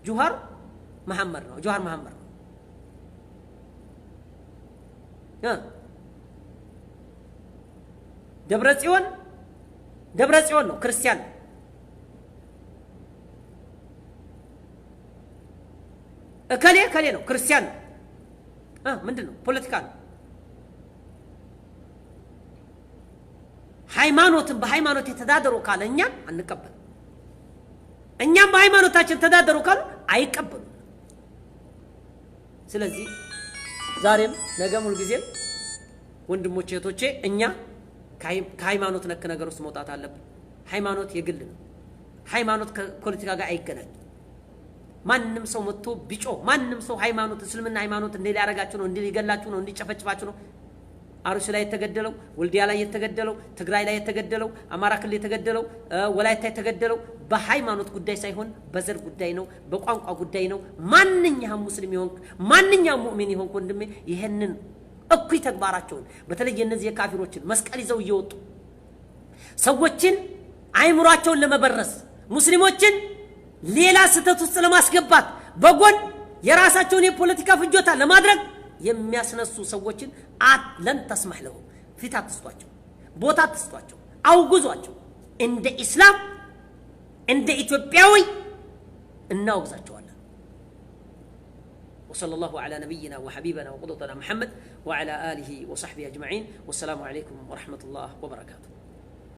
ጆሃር መሐመድ ነው ጆሃር መሐመድ ነው ደብረ ጽዮን ነው ክርስቲያን ከሌ ነው ክርስቲያን ምንድነው ፖለቲካ ነው ሃይማኖትን በሃይማኖት የተዳደሩ ካለ እኛ አንቀበል እኛም በሃይማኖታችን ተዳደሩ ካለ አይቀበሉ ስለዚህ ዛሬም ነገም ሁሉ ጊዜ ወንድሞቼ እህቶቼ እኛ ከሃይማኖት ነክ ነገር ውስጥ መውጣት አለብን ሃይማኖት የግል ነው ሃይማኖት ከፖለቲካ ጋር አይገናኝም ማንንም ሰው መጥቶ ቢጮ ማንንም ሰው ሃይማኖት እስልምና ሃይማኖት እንዴ ሊያረጋችሁ ነው እንዴ ሊገላችሁ ነው እንዴ ጨፈጭፋችሁ ነው አሩሲ ላይ የተገደለው ወልዲያ ላይ የተገደለው ትግራይ ላይ የተገደለው አማራ ክልል የተገደለው ወላይታ የተገደለው በሃይማኖት ጉዳይ ሳይሆን በዘር ጉዳይ ነው በቋንቋ ጉዳይ ነው ማንኛውም ሙስሊም ይሆን ማንኛውም ሙእሚን ይሆን ወንድሜ ይሄንን እኩይ ተግባራቸውን በተለይ እነዚህ የካፊሮችን መስቀል ይዘው እየወጡ ሰዎችን አይምሯቸውን ለመበረስ ሙስሊሞችን ሌላ ስተት ውስጥ ለማስገባት በጎን የራሳቸውን የፖለቲካ ፍጆታ ለማድረግ የሚያስነሱ ሰዎችን ለን ተስማህ ለው ፊት አትስጧቸው ቦታ አትስጧቸው አውግዟቸው እንደ እስላም እንደ ኢትዮጵያዊ እናውግዛቸዋለን وصلى الله على نبينا وحبيبنا وقدوتنا محمد وعلى آله وصحبه أجمعين والسلام عليكم ورحمة الله وبركاته